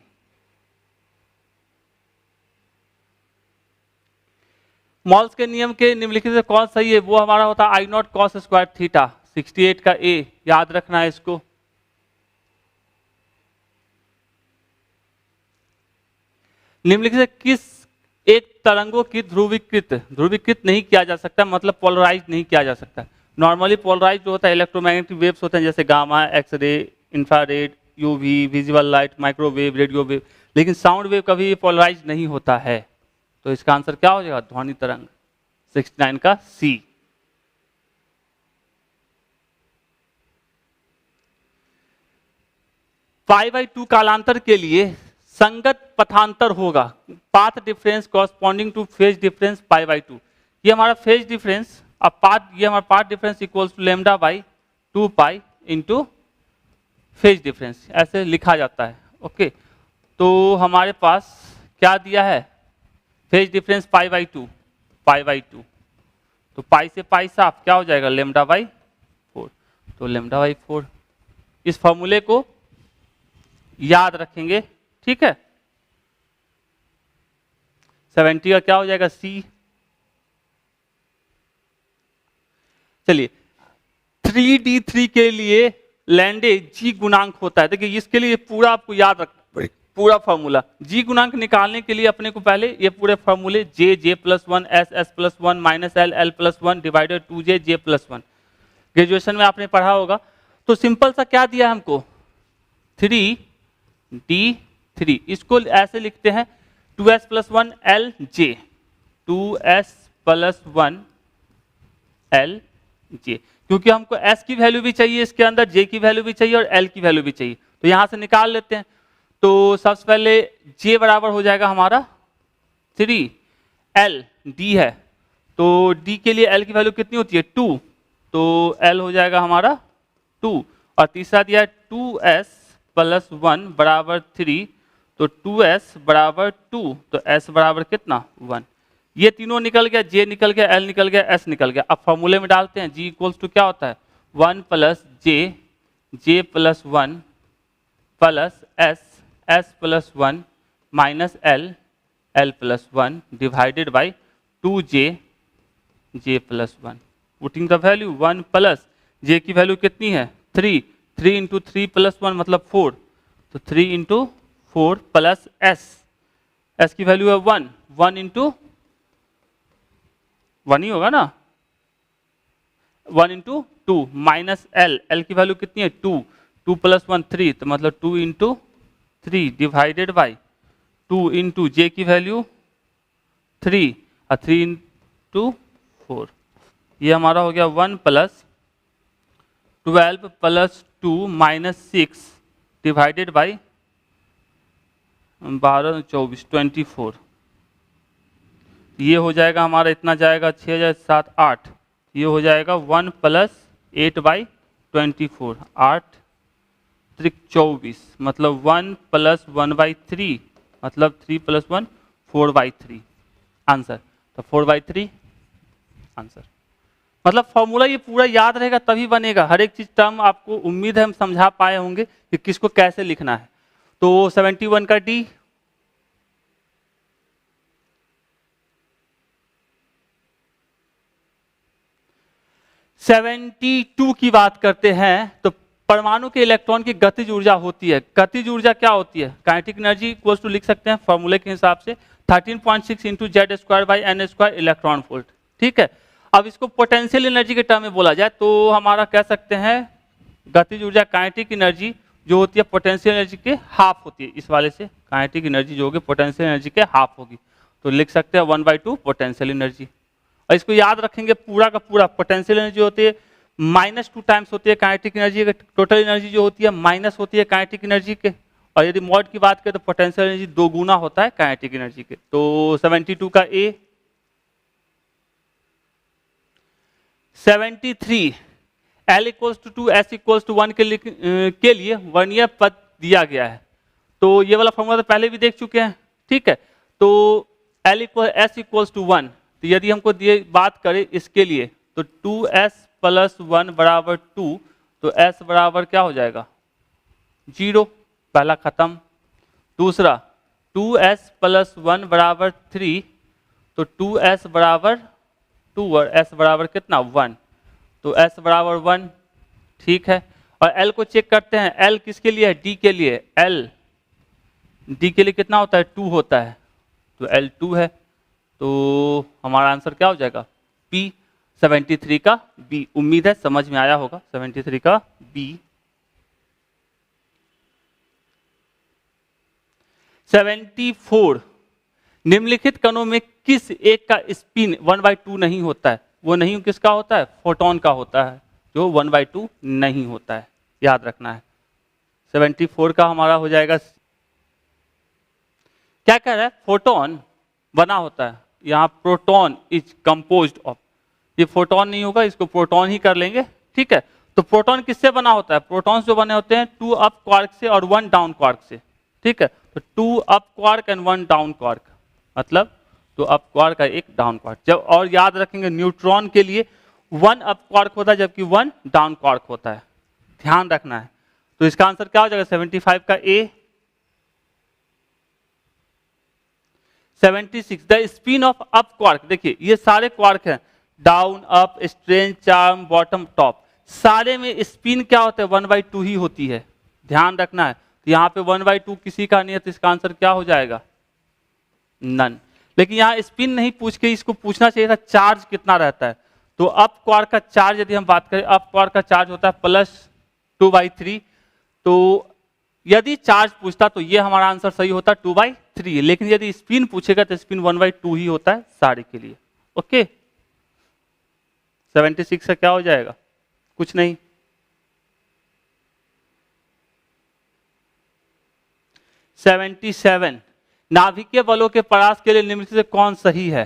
मॉल्स के नियम के निम्नलिखित से कौन सही है? वो हमारा होता है I0 cos स्क्वायर थीटा। 68 का ए, याद रखना है इसको। निम्नलिखित से किस एक तरंगों की ध्रुवीकृत नहीं किया जा सकता, मतलब पोलराइज नहीं किया जा सकता। नॉर्मली पोलराइज जो होता है इलेक्ट्रोमैग्नेटिक वेव्स होते हैं, जैसे gamma, x-ray, infrared, UV, visible light, microwave, radio wave, लेकिन साउंड वेव कभी पोलराइज नहीं होता है। तो इसका आंसर क्या हो जाएगा? ध्वनि तरंग। 69 का सी। π/2 कालांतर के लिए संगत पथांतर होगा, path difference corresponding to phase difference π/2। ये हमारा फेज डिफरेंस, अब पाथ, ये हमारा path difference equals to λ/2π into phase difference, ऐसे लिखा जाता है। ओके, तो हमारे पास क्या दिया है? फेज डिफरेंस π/2, तो पाई से पाई साफ क्या हो जाएगा? λ/4, तो λ/4। इस फॉर्मूले को याद रखेंगे, ठीक है। 70 का क्या हो जाएगा? सी। चलिए 3d3 के लिए लैंडे जी गुणांक होता है। देखिए इसके लिए पूरा आपको याद रखना, पूरा फॉर्मूला। जी गुणांक निकालने के लिए अपने को पहले ये पूरे फॉर्मूले j+1 s+1 -l+1 divided 2j j+1 graduation में आपने पढ़ा होगा। तो सिंपल सा क्या दिया हमको? 3d3, इसको ऐसे लिखते हैं 2s+1 lj, 2s+1 lj, क्योंकि हमको s की वैल्यू भी चाहिए इसके अंदर, j की वैल्यू भी चाहिए और l की वैल्यू भी चाहिए। तो यहां से निकाल लेते हैं। तो सबसे पहले j बराबर हो जाएगा हमारा 3, l d है, तो d के लिए l की वैल्यू कितनी होती है? 2, तो l हो जाएगा हमारा 2, और तीसरा दिया 2s+1 बराबर 3, तो 2s बराबर 2, तो s बराबर कितना? 1। ये तीनों निकल गया, j निकल गया, l निकल गया, s निकल गया। अब फॉर्मूले में डालते हैं, g इक्वल्स टू क्या होता है? 1 + j, j+1 plus s+1 minus l, l+1 divided by 2j, j+1। Putting the value 1 plus j की वैल्यू कितनी है? 3, 3 इंटू 3 + 1 मतलब 4, तो 3 इंटू 4 प्लस s की वैल्यू है 1, 1 इंटू 1 ही होगा ना, 1 इंटू 2 माइनस l की वैल्यू कितनी है? 2, 2 + 1 3, तो मतलब 2 × 3 डिवाइडेड बाई 2 × j की वैल्यू 3 और 3 × 4, ये हमारा हो गया 1 + 12 + 2 - 6 डिवाइडेड बाई 12 24 24, ये हो जाएगा हमारा इतना जाएगा 6 7 8, ये हो जाएगा 1 + 8/24, 8 त्रिक 24, मतलब 1 + 1/3, मतलब 3 + 1 4/3 आंसर। तो 4/3 आंसर। मतलब फॉर्मूला ये पूरा याद रहेगा तभी बनेगा, हर एक चीज टर्म आपको उम्मीद है हम समझा पाए होंगे कि किसको कैसे लिखना है। तो 71 का डी, 72 की बात करते हैं तो परमाणु के इलेक्ट्रॉन की गतिज ऊर्जा होती है। गतिज ऊर्जा क्या होती है? काइनेटिक एनर्जी इक्वल टू लिख सकते हैं फॉर्मूले के हिसाब से 13.6 × Z²/n² इलेक्ट्रॉन वोल्ट। ठीक है, अब इसको पोटेंशियल एनर्जी के टर्म में बोला जाए तो हमारा कह सकते हैं गतिज ऊर्जा काइनेटिक एनर्जी जो होती है पोटेंशियल एनर्जी के हाफ होती है। इस वाले से काइनेटिक एनर्जी जो होगी पोटेंशियल एनर्जी के हाफ होगी, तो लिख सकते हैं 1/2 पोटेंशियल एनर्जी। और इसको याद रखेंगे पूरा का पूरा पोटेंशियल एनर्जी होती है -2 टाइम्स होती है काइनेटिक एनर्जी के, टोटल एनर्जी जो होती है माइनस होती है काइनेटिक एनर्जी के, और यदि मॉड की बात करें तो पोटेंशियल एनर्जी 2 गुना होता है काइनेटिक एनर्जी के। तो 72 का ए। 73 L = 2 S = 1 के लिए वर्नियर पद दिया गया है। तो ये वाला फॉर्मूला तो पहले भी देख चुके हैं। ठीक है, तो L = S = 1, तो यदि हमको दिए बात करें इसके लिए तो 2s + 1 = 2, तो s बराबर क्या हो जाएगा 0, पहला खत्म। दूसरा 2s + 1 = 3, तो 2s बराबर 2 और s बराबर कितना 1, तो s बराबर 1। ठीक है, और l को चेक करते हैं, l किसके लिए है? d के लिए। l d के लिए कितना होता है 2 होता है, तो l 2 है, तो हमारा आंसर क्या हो जाएगा P 73 का B। उम्मीद है समझ में आया होगा 73 का B। 74 निम्नलिखित कणों में किस एक का स्पिन 1/2 नहीं होता है? वो नहीं किसका होता है? फोटोन का होता है, जो 1/2 नहीं होता है, याद रखना है। 74 का हमारा हो जाएगा, क्या कह रहा है? फोटोन बना होता है, यहाँ प्रोटॉन इज कंपोज्ड ऑफ, ये फोटोन नहीं होगा, इसको प्रोटॉन ही कर लेंगे। ठीक है, तो प्रोटॉन किससे बना होता है? प्रोटॉन जो बने होते हैं 2 अप क्वार्क से और 1 डाउन क्वार्क से। ठीक है, तो 2 up quark and 1 down quark, मतलब 2 अप क्वार्क और 1 डाउन क्वार्क। जब और याद रखेंगे न्यूट्रॉन के लिए 1 अप क्वार्क होता है जबकि 1 डाउन क्वार्क होता है, ध्यान रखना है। तो इसका आंसर क्या हो जाएगा 75 का ए। 76 the spin off up quark, देखिए ये सारे क्वार्क हैं, down up strange charm bottom top, सारे में स्पिन क्या होता है 1/2 ही होती है, ध्यान रखना है। तो यहाँ पे 1/2 किसी का नहीं है, तो इसका आंसर क्या हो जाएगा नन। लेकिन यहाँ स्पिन नहीं पूछ के इसको पूछना चाहिए था चार्ज कितना रहता है। तो अप क्वार्क का चार्ज यदि हम बात करें, अप क्वार्क का चार्ज होता है +2/3, तो यदि चार्ज पूछता तो ये हमारा आंसर सही होता 2/3, लेकिन यदि स्पिन पूछेगा तो स्पिन 1/2 ही होता है सारे के लिए। ओके, 76 का क्या हो जाएगा? कुछ नहीं। 77 नाभिकीय बलों के परास के लिए निम्नलिखित से कौन सही है?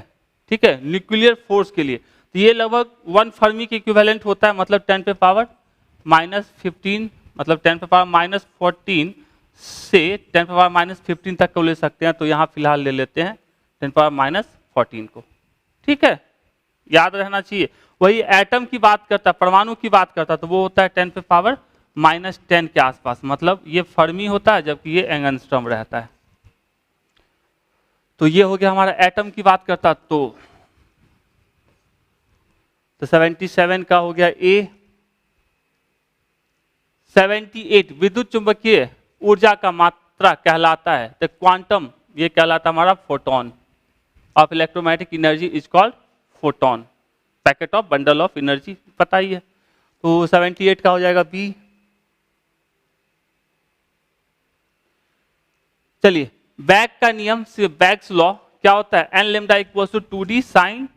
ठीक है, न्यूक्लियर फोर्स के लिए तो ये लगभग 1 फर्मी के इक्विवेलेंट होता है, मतलब 10⁻⁻15, मतलब 10⁻⁻14 से 10⁻⁻15 तक को ले सकते हैं। तो यहाँ फिलहाल ले लेते हैं 10⁻⁻14 को। ठीक है, याद रहना चाहिए। वही एटम की बात करता, परमाणु की बात करता, तो वो होता है 10⁻⁻10 के आसपास, मतलब ये फर्मी होता है जबकि ये एंगस्ट्रॉम रहता है। तो ये हो गया हमारा एटम की बात करता। तो 77 का हो गया ए। 78 विद्युत चुंबकीय ऊर्जा का मात्रा कहलाता है, तो क्वांटम ये कहलाता हमारा photon of electromagnetic energy is called photon, packet of bundle of energy, पता ही है। तो 78 का हो जाएगा बी। चलिए बैक का नियम, बैक्स लॉ क्या होता है, n lambda equals to 2d sine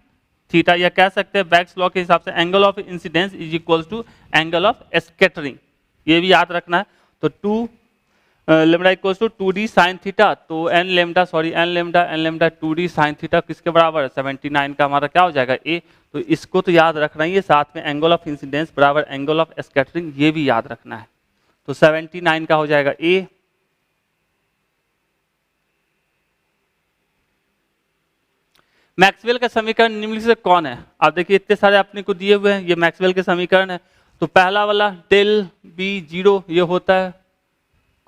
theta, या कह सकते हैं बैक्स लॉ के हिसाब से angle of incidence is equals to angle of scattering, ये भी याद रखना है। तो 2 lambda equals to 2d sine theta, तो n lambda 2d sine theta किसके बराबर है, 79 का हमारा क्या हो जाएगा ए। तो इसको तो याद रखना ही है, साथ में एंगल ऑफ इंसिडेंस बराबर एंगल ऑफ स्कैटरिंग, ये भी याद रखना है। तो 79 का हो जाएगा ए। मैक्सवेल का समीकरण निम्नलिखित से कौन है, आप देखिए इतने सारे अपने को दिए हुए हैं, ये मैक्सवेल के समीकरण है। तो पहला वाला डेल बी जीरो ये होता है,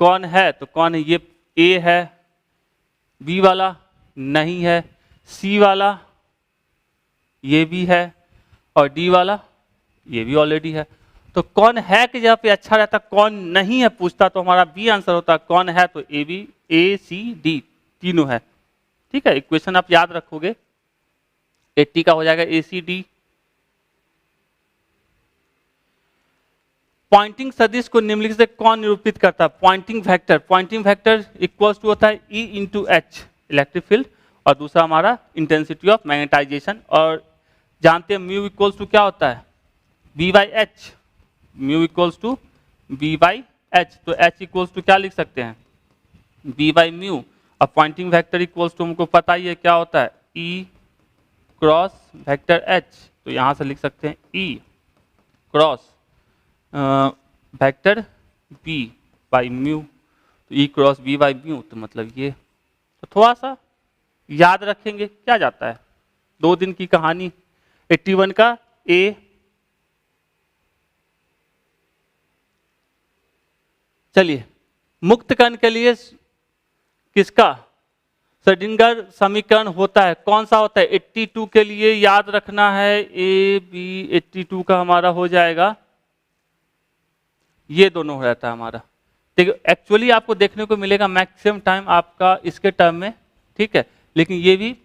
कौन है, तो कौन है, ये ए है, बी वाला नहीं है, सी वाला ये भी है, और डी वाला ये भी ऑलरेडी है। तो कौन है कि जहाँ पे अच्छा रहता, कौन नहीं है पूछता, तो हमारा बी आंसर होता। कौन है तो A B, A C D तीनों है, ठीक है। इक्वेशन आप याद रखोगे, 80 का हो जाएगा ए सी डी। पॉइंटिंग सदिश को निम्नलिखित से कौन निरूपित करता है, पॉइंटिंग वेक्टर इक्वल्स टू होता है E into H electric field, और दूसरा हमारा इंटेंसिटी ऑफ मैग्नेटाइजेशन, और जानते हैं म्यू इक्वल्स टू क्या होता है, B by H, mu equals to B by H. तो एच इक्वल्स टू क्या लिख सकते हैं, बी बाई म्यू। अब पॉइंटिंग वेक्टर इक्वल्स टू हमको पता ही है क्या होता है, ई क्रॉस वेक्टर एच, तो यहां से लिख सकते हैं E cross vector B by mu, तो E cross B by mu, तो मतलब ये। तो थोड़ा सा याद रखेंगे क्या जाता है, 2 दिन की कहानी। 81 का ए। चलिए मुक्त कण के लिए किसका श्रोडिंगर समीकरण होता है, कौन सा होता है, 82 के लिए याद रखना है, ए बी 82 का हमारा हो जाएगा, ये दोनों हो जाता है हमारा। देखिए एक्चुअली आपको देखने को मिलेगा मैक्सिमम टाइम आपका इसके टर्म में, ठीक है, लेकिन ये भी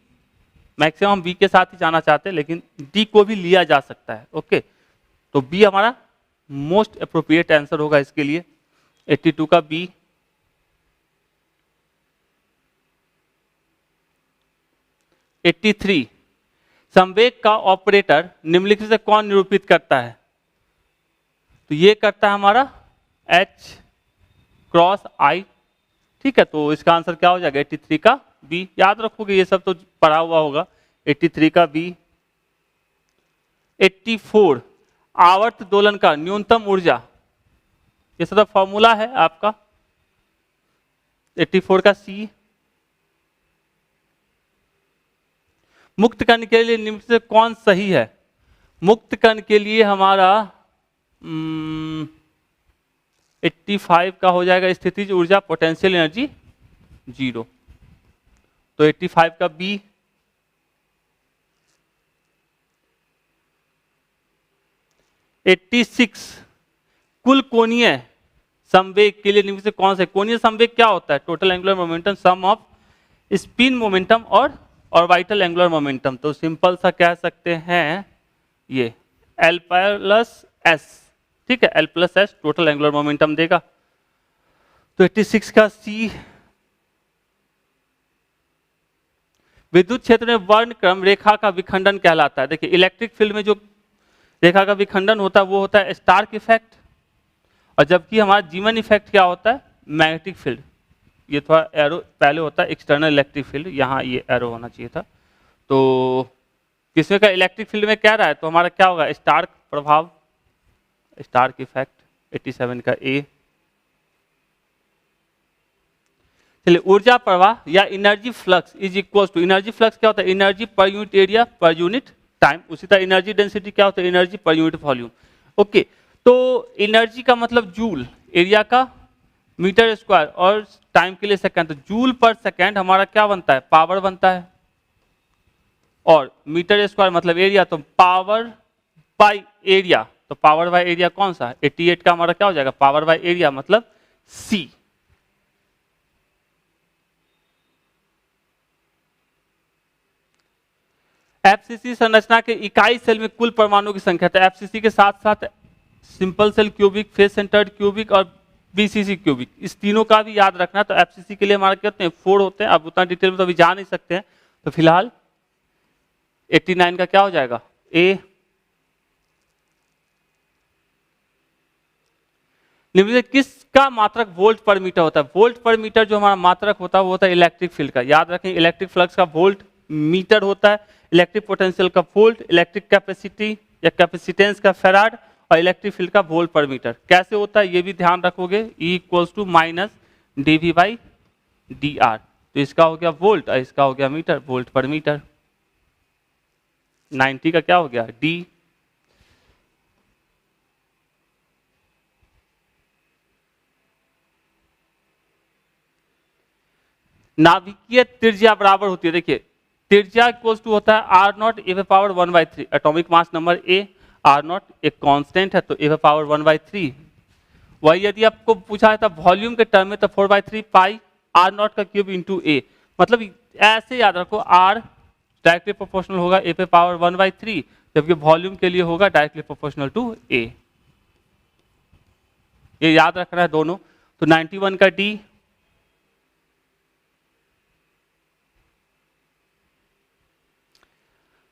मैक्सिमम हम बी के साथ ही जाना चाहते हैं, लेकिन डी को भी लिया जा सकता है, ओके। तो बी हमारा मोस्ट अप्रोप्रिएट आंसर होगा इसके लिए, 82 का बी। एट्टी 83 संवेग का ऑपरेटर निम्नलिखित से कौन निरूपित करता है, तो ये करता है हमारा H क्रॉस I, ठीक है। तो इसका आंसर क्या हो जाएगा, 83 का बी। याद रखोगे, ये सब तो पढ़ा हुआ होगा, 83 का बी। 84 आवर्त दोलन का न्यूनतम ऊर्जा, ये सब फॉर्मूला है आपका, 84 का सी। मुक्त कण के लिए निम्न से कौन सही है, मुक्त कण के लिए हमारा 85 का हो जाएगा स्थितिज ऊर्जा पोटेंशियल एनर्जी 0, तो 85 का बी। 86 कुल कोणीय संवेग के लिए निम्न से कौन सा, कोणीय संवेग क्या होता है, total angular momentum sum of spin momentum और ऑर्बिटल एंगुलर मोमेंटम। तो सिंपल सा कह सकते हैं ये L प्लस S, ठीक है, L plus S total angular momentum देगा। तो 86 का C। विद्युत क्षेत्र में वर्णक्रम रेखा का विखंडन कहलाता है। देखिए इलेक्ट्रिक फील्ड में जो रेखा का विखंडन होता है वो होता है स्टार्क इफेक्ट, और जबकि हमारा जीवन इफेक्ट क्या होता है, मैग्नेटिक फील्ड। ये थोड़ा एरो पहले होता है एक्सटर्नल इलेक्ट्रिक फील्ड, यहाँ ये एरो होना चाहिए था। तो किसमें का इलेक्ट्रिक फील्ड में क्या रहा है, तो हमारा क्या होगा, स्टार्क प्रभाव, स्टार्क इफेक्ट। 87 का ए। चलिए ऊर्जा प्रवाह या energy flux is equal to, energy flux क्या होता है, energy per unit area per unit time. उसी तरह एनर्जी डेंसिटी क्या होता है, energy per unit volume, okay. तो एनर्जी का मतलब जूल, एरिया का मीटर स्क्वायर, और टाइम के लिए सेकंड। तो जूल पर सेकंड हमारा क्या बनता है, पावर बनता है, और मीटर स्क्वायर मतलब एरिया, तो पावर बाय एरिया। तो पावर बाय एरिया कौन सा है, 88 का हमारा क्या हो जाएगा, पावर बाय एरिया मतलब सी। एफसीसी संरचना के इकाई सेल में कुल परमाणु की संख्या, तो एफसीसी के साथ साथ simple cell, cubic, face centred cubic और BCC क्यूबिक, इस तीनों का भी याद रखना। तो FCC के लिए हमारे क्या होते हैं 4 होते हैं। अब उतना डिटेल में तो अभी जा नहीं सकते हैं, तो फिलहाल 89 का क्या हो जाएगा A। निम्न से किसका मात्रक वोल्ट पर मीटर होता है? वोल्ट पर मीटर जो हमारा मात्रक होता है वो होता है इलेक्ट्रिक फील्ड का। याद रखें, इलेक्ट्रिक फ्लक्स का वोल्ट मीटर होता है, इलेक्ट्रिक पोटेंशियल का वोल्ट, इलेक्ट्रिक कैपेसिटी या कैपेसिटेंस का फैराड, और इलेक्ट्रिक फील्ड का वोल्ट पर मीटर। कैसे होता है ये भी ध्यान रखोगे, E = -dV/dr। तो इसका हो गया वोल्ट और इसका हो गया मीटर, वोल्ट पर मीटर। 90 का क्या हो गया D। नाभिकीय त्रिज्या बराबर होती है, देखिए त्रिज्या इक्वल्स टू होता है r0 e⁻⁴ atomic mass number A, r0 एक कांस्टेंट है तो e⁻⁴। वही यदि आपको पूछा है था वॉल्यूम के टर्म में तो 4/3 पाई r0 का क्यूब इंटू A। मतलब ऐसे याद रखो, r डायरेक्टली प्रोपोर्शनल होगा e⁻⁴, जबकि वॉल्यूम के लिए होगा डायरेक्टली प्रोपोर्शनल टू A। ये याद रखना है दोनों। तो 91 का D।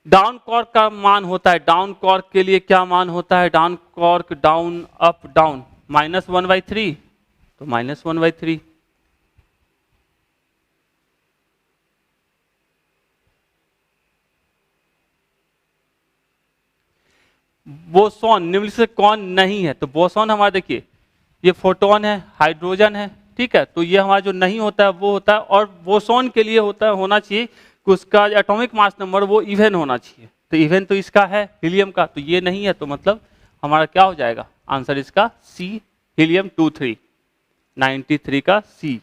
डाउन कॉर्क का मान होता है, डाउन कॉर्क के लिए क्या मान होता है? Down cork down up down -1/3, तो -1/3। बोसॉन निम्नलिखित से कौन नहीं है? तो बोसॉन हमारा देखिए ये फोटोन है, हाइड्रोजन है, ठीक है। तो ये हमारा जो नहीं होता है वो होता है, और बोसॉन के लिए होता है होना चाहिए कि उसका एटॉमिक मास नंबर वो इवन होना चाहिए। तो इवन तो इसका है हीलियम का, तो ये नहीं है, तो मतलब हमारा क्या हो जाएगा आंसर इसका C, हीलियम 23, 93 का C।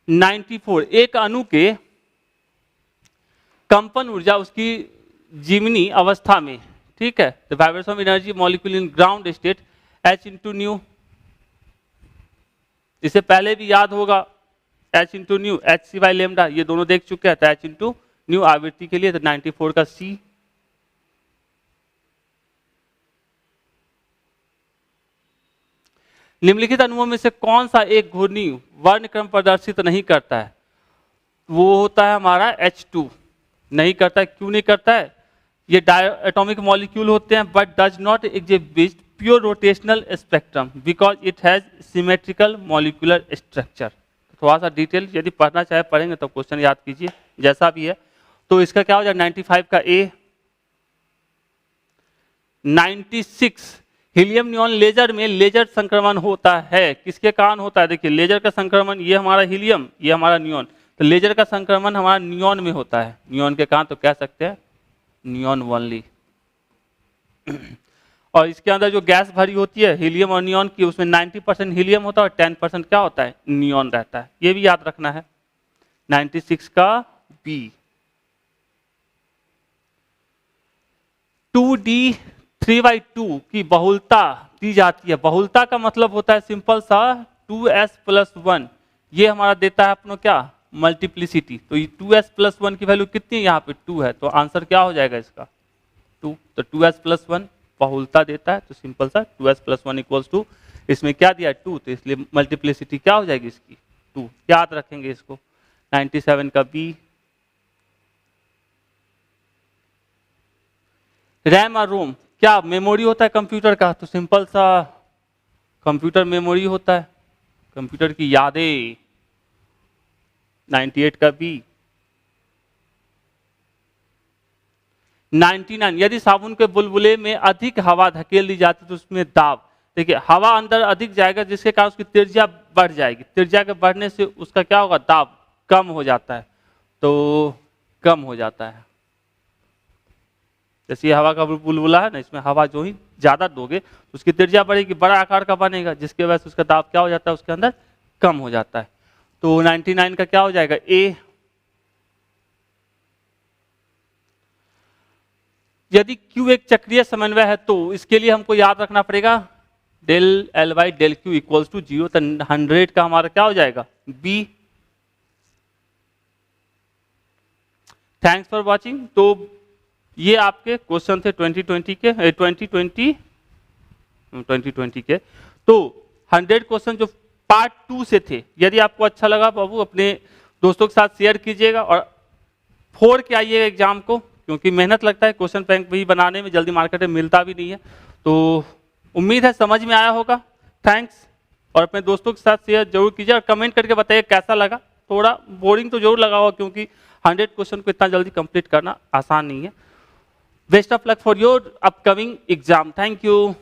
94 एक अणु के कंपन ऊर्जा उसकी जिमनी अवस्था में, ठीक है, the vibration of energy molecule in ground state H/ν। इससे पहले भी याद होगा H/ν, hc/λ, ये दोनों देख चुके हैं। तो H/ν आवृत्ति के लिए तो 94 का C। निम्नलिखित अणुओं में से कौन सा एक घूर्णी वर्णक्रम प्रदर्शित नहीं करता है? वो होता है हमारा H2। नहीं करता है, क्यों नहीं करता है? ये एटॉमिक मॉलिक्यूल होते हैं but does not exhibit pure rotational spectrum because it has symmetrical molecular structure. थोड़ा सा डिटेल यदि पढ़ना चाहे पढ़ेंगे तो क्वेश्चन याद कीजिए जैसा भी है। तो इसका क्या हो जाएगा 95 का A। 96 हीलियम नियॉन लेजर में लेजर संक्रमण होता है, किसके कारण होता है? देखिए लेजर का संक्रमण, ये हमारा हीलियम, ये हमारा नियॉन, तो लेजर का संक्रमण हमारा नियॉन में होता है। नियॉन के कारण तो कह सकते हैं नियॉन ओनली। और इसके अंदर जो गैस भरी होती है हीलियम और नियॉन की, उसमें 90% हीलियम होता है और 10% क्या होता है? नियॉन रहता है। ये भी याद रखना है। 96 का B। 2D 3/2 की बहुलता दी जाती है। बहुलता का मतलब होता है सिंपल सा 2s+1। ये हमारा देता है अपना क्या मल्टीप्लिसिटी। तो ये 2s+1 की वैल्यू कितनी है? यहाँ पे 2 है, तो आंसर क्या हो जाएगा इसका 2। तो 2s+1 बहुलता देता है, तो सिंपल सा 2s+1 इक्वल्स टू, इसमें क्या दिया 2, तो इसलिए मल्टीप्लिसिटी क्या हो जाएगी इसकी 2। याद रखेंगे इसको। 97 का B। रैम और रोम क्या मेमोरी होता है कंप्यूटर का? तो सिंपल सा कंप्यूटर मेमोरी होता है, कंप्यूटर की यादें। 98 का B। 99 यदि साबुन के बुलबुले में अधिक हवा धकेल दी जाती तो उसमें दाब, देखिए हवा अंदर अधिक जाएगा जिसके कारण उसकी त्रिज्या बढ़ जाएगी। त्रिज्या के बढ़ने से उसका क्या होगा? दाब कम हो जाता है, तो कम हो जाता है। जैसे ये हवा का बुलबुला है ना, इसमें हवा जो ही ज्यादा दोगे तो उसकी त्रिज्या बढ़ेगी, बड़ा आकार का बनेगा, जिसके वजह से उसका दाब क्या हो जाता है? उसके अंदर कम हो जाता है। तो 99 का क्या हो जाएगा A। यदि Q एक चक्रीय समन्वय है तो इसके लिए हमको याद रखना पड़ेगा del L/del Q equals to 0। तो 100 का हमारा क्या हो जाएगा B। Thanks for watching. तो ये आपके क्वेश्चन थे 2020 के 2020 2020 के। तो 100 क्वेश्चन जो पार्ट 2 से थे, यदि आपको अच्छा लगा बाबू अपने दोस्तों के साथ शेयर कीजिएगा और 4 के आइएगा एग्जाम को, क्योंकि मेहनत लगता है क्वेश्चन बैंक भी बनाने में, जल्दी मार्केट में मिलता भी नहीं है। तो उम्मीद है समझ में आया होगा। थैंक्स, और अपने दोस्तों के साथ शेयर जरूर कीजिए और कमेंट करके बताइए कैसा लगा। थोड़ा बोरिंग तो जरूर लगा होगा, क्योंकि 100 क्वेश्चन को इतना जल्दी कंप्लीट करना आसान नहीं है। Best of luck for your upcoming exam. Thank you.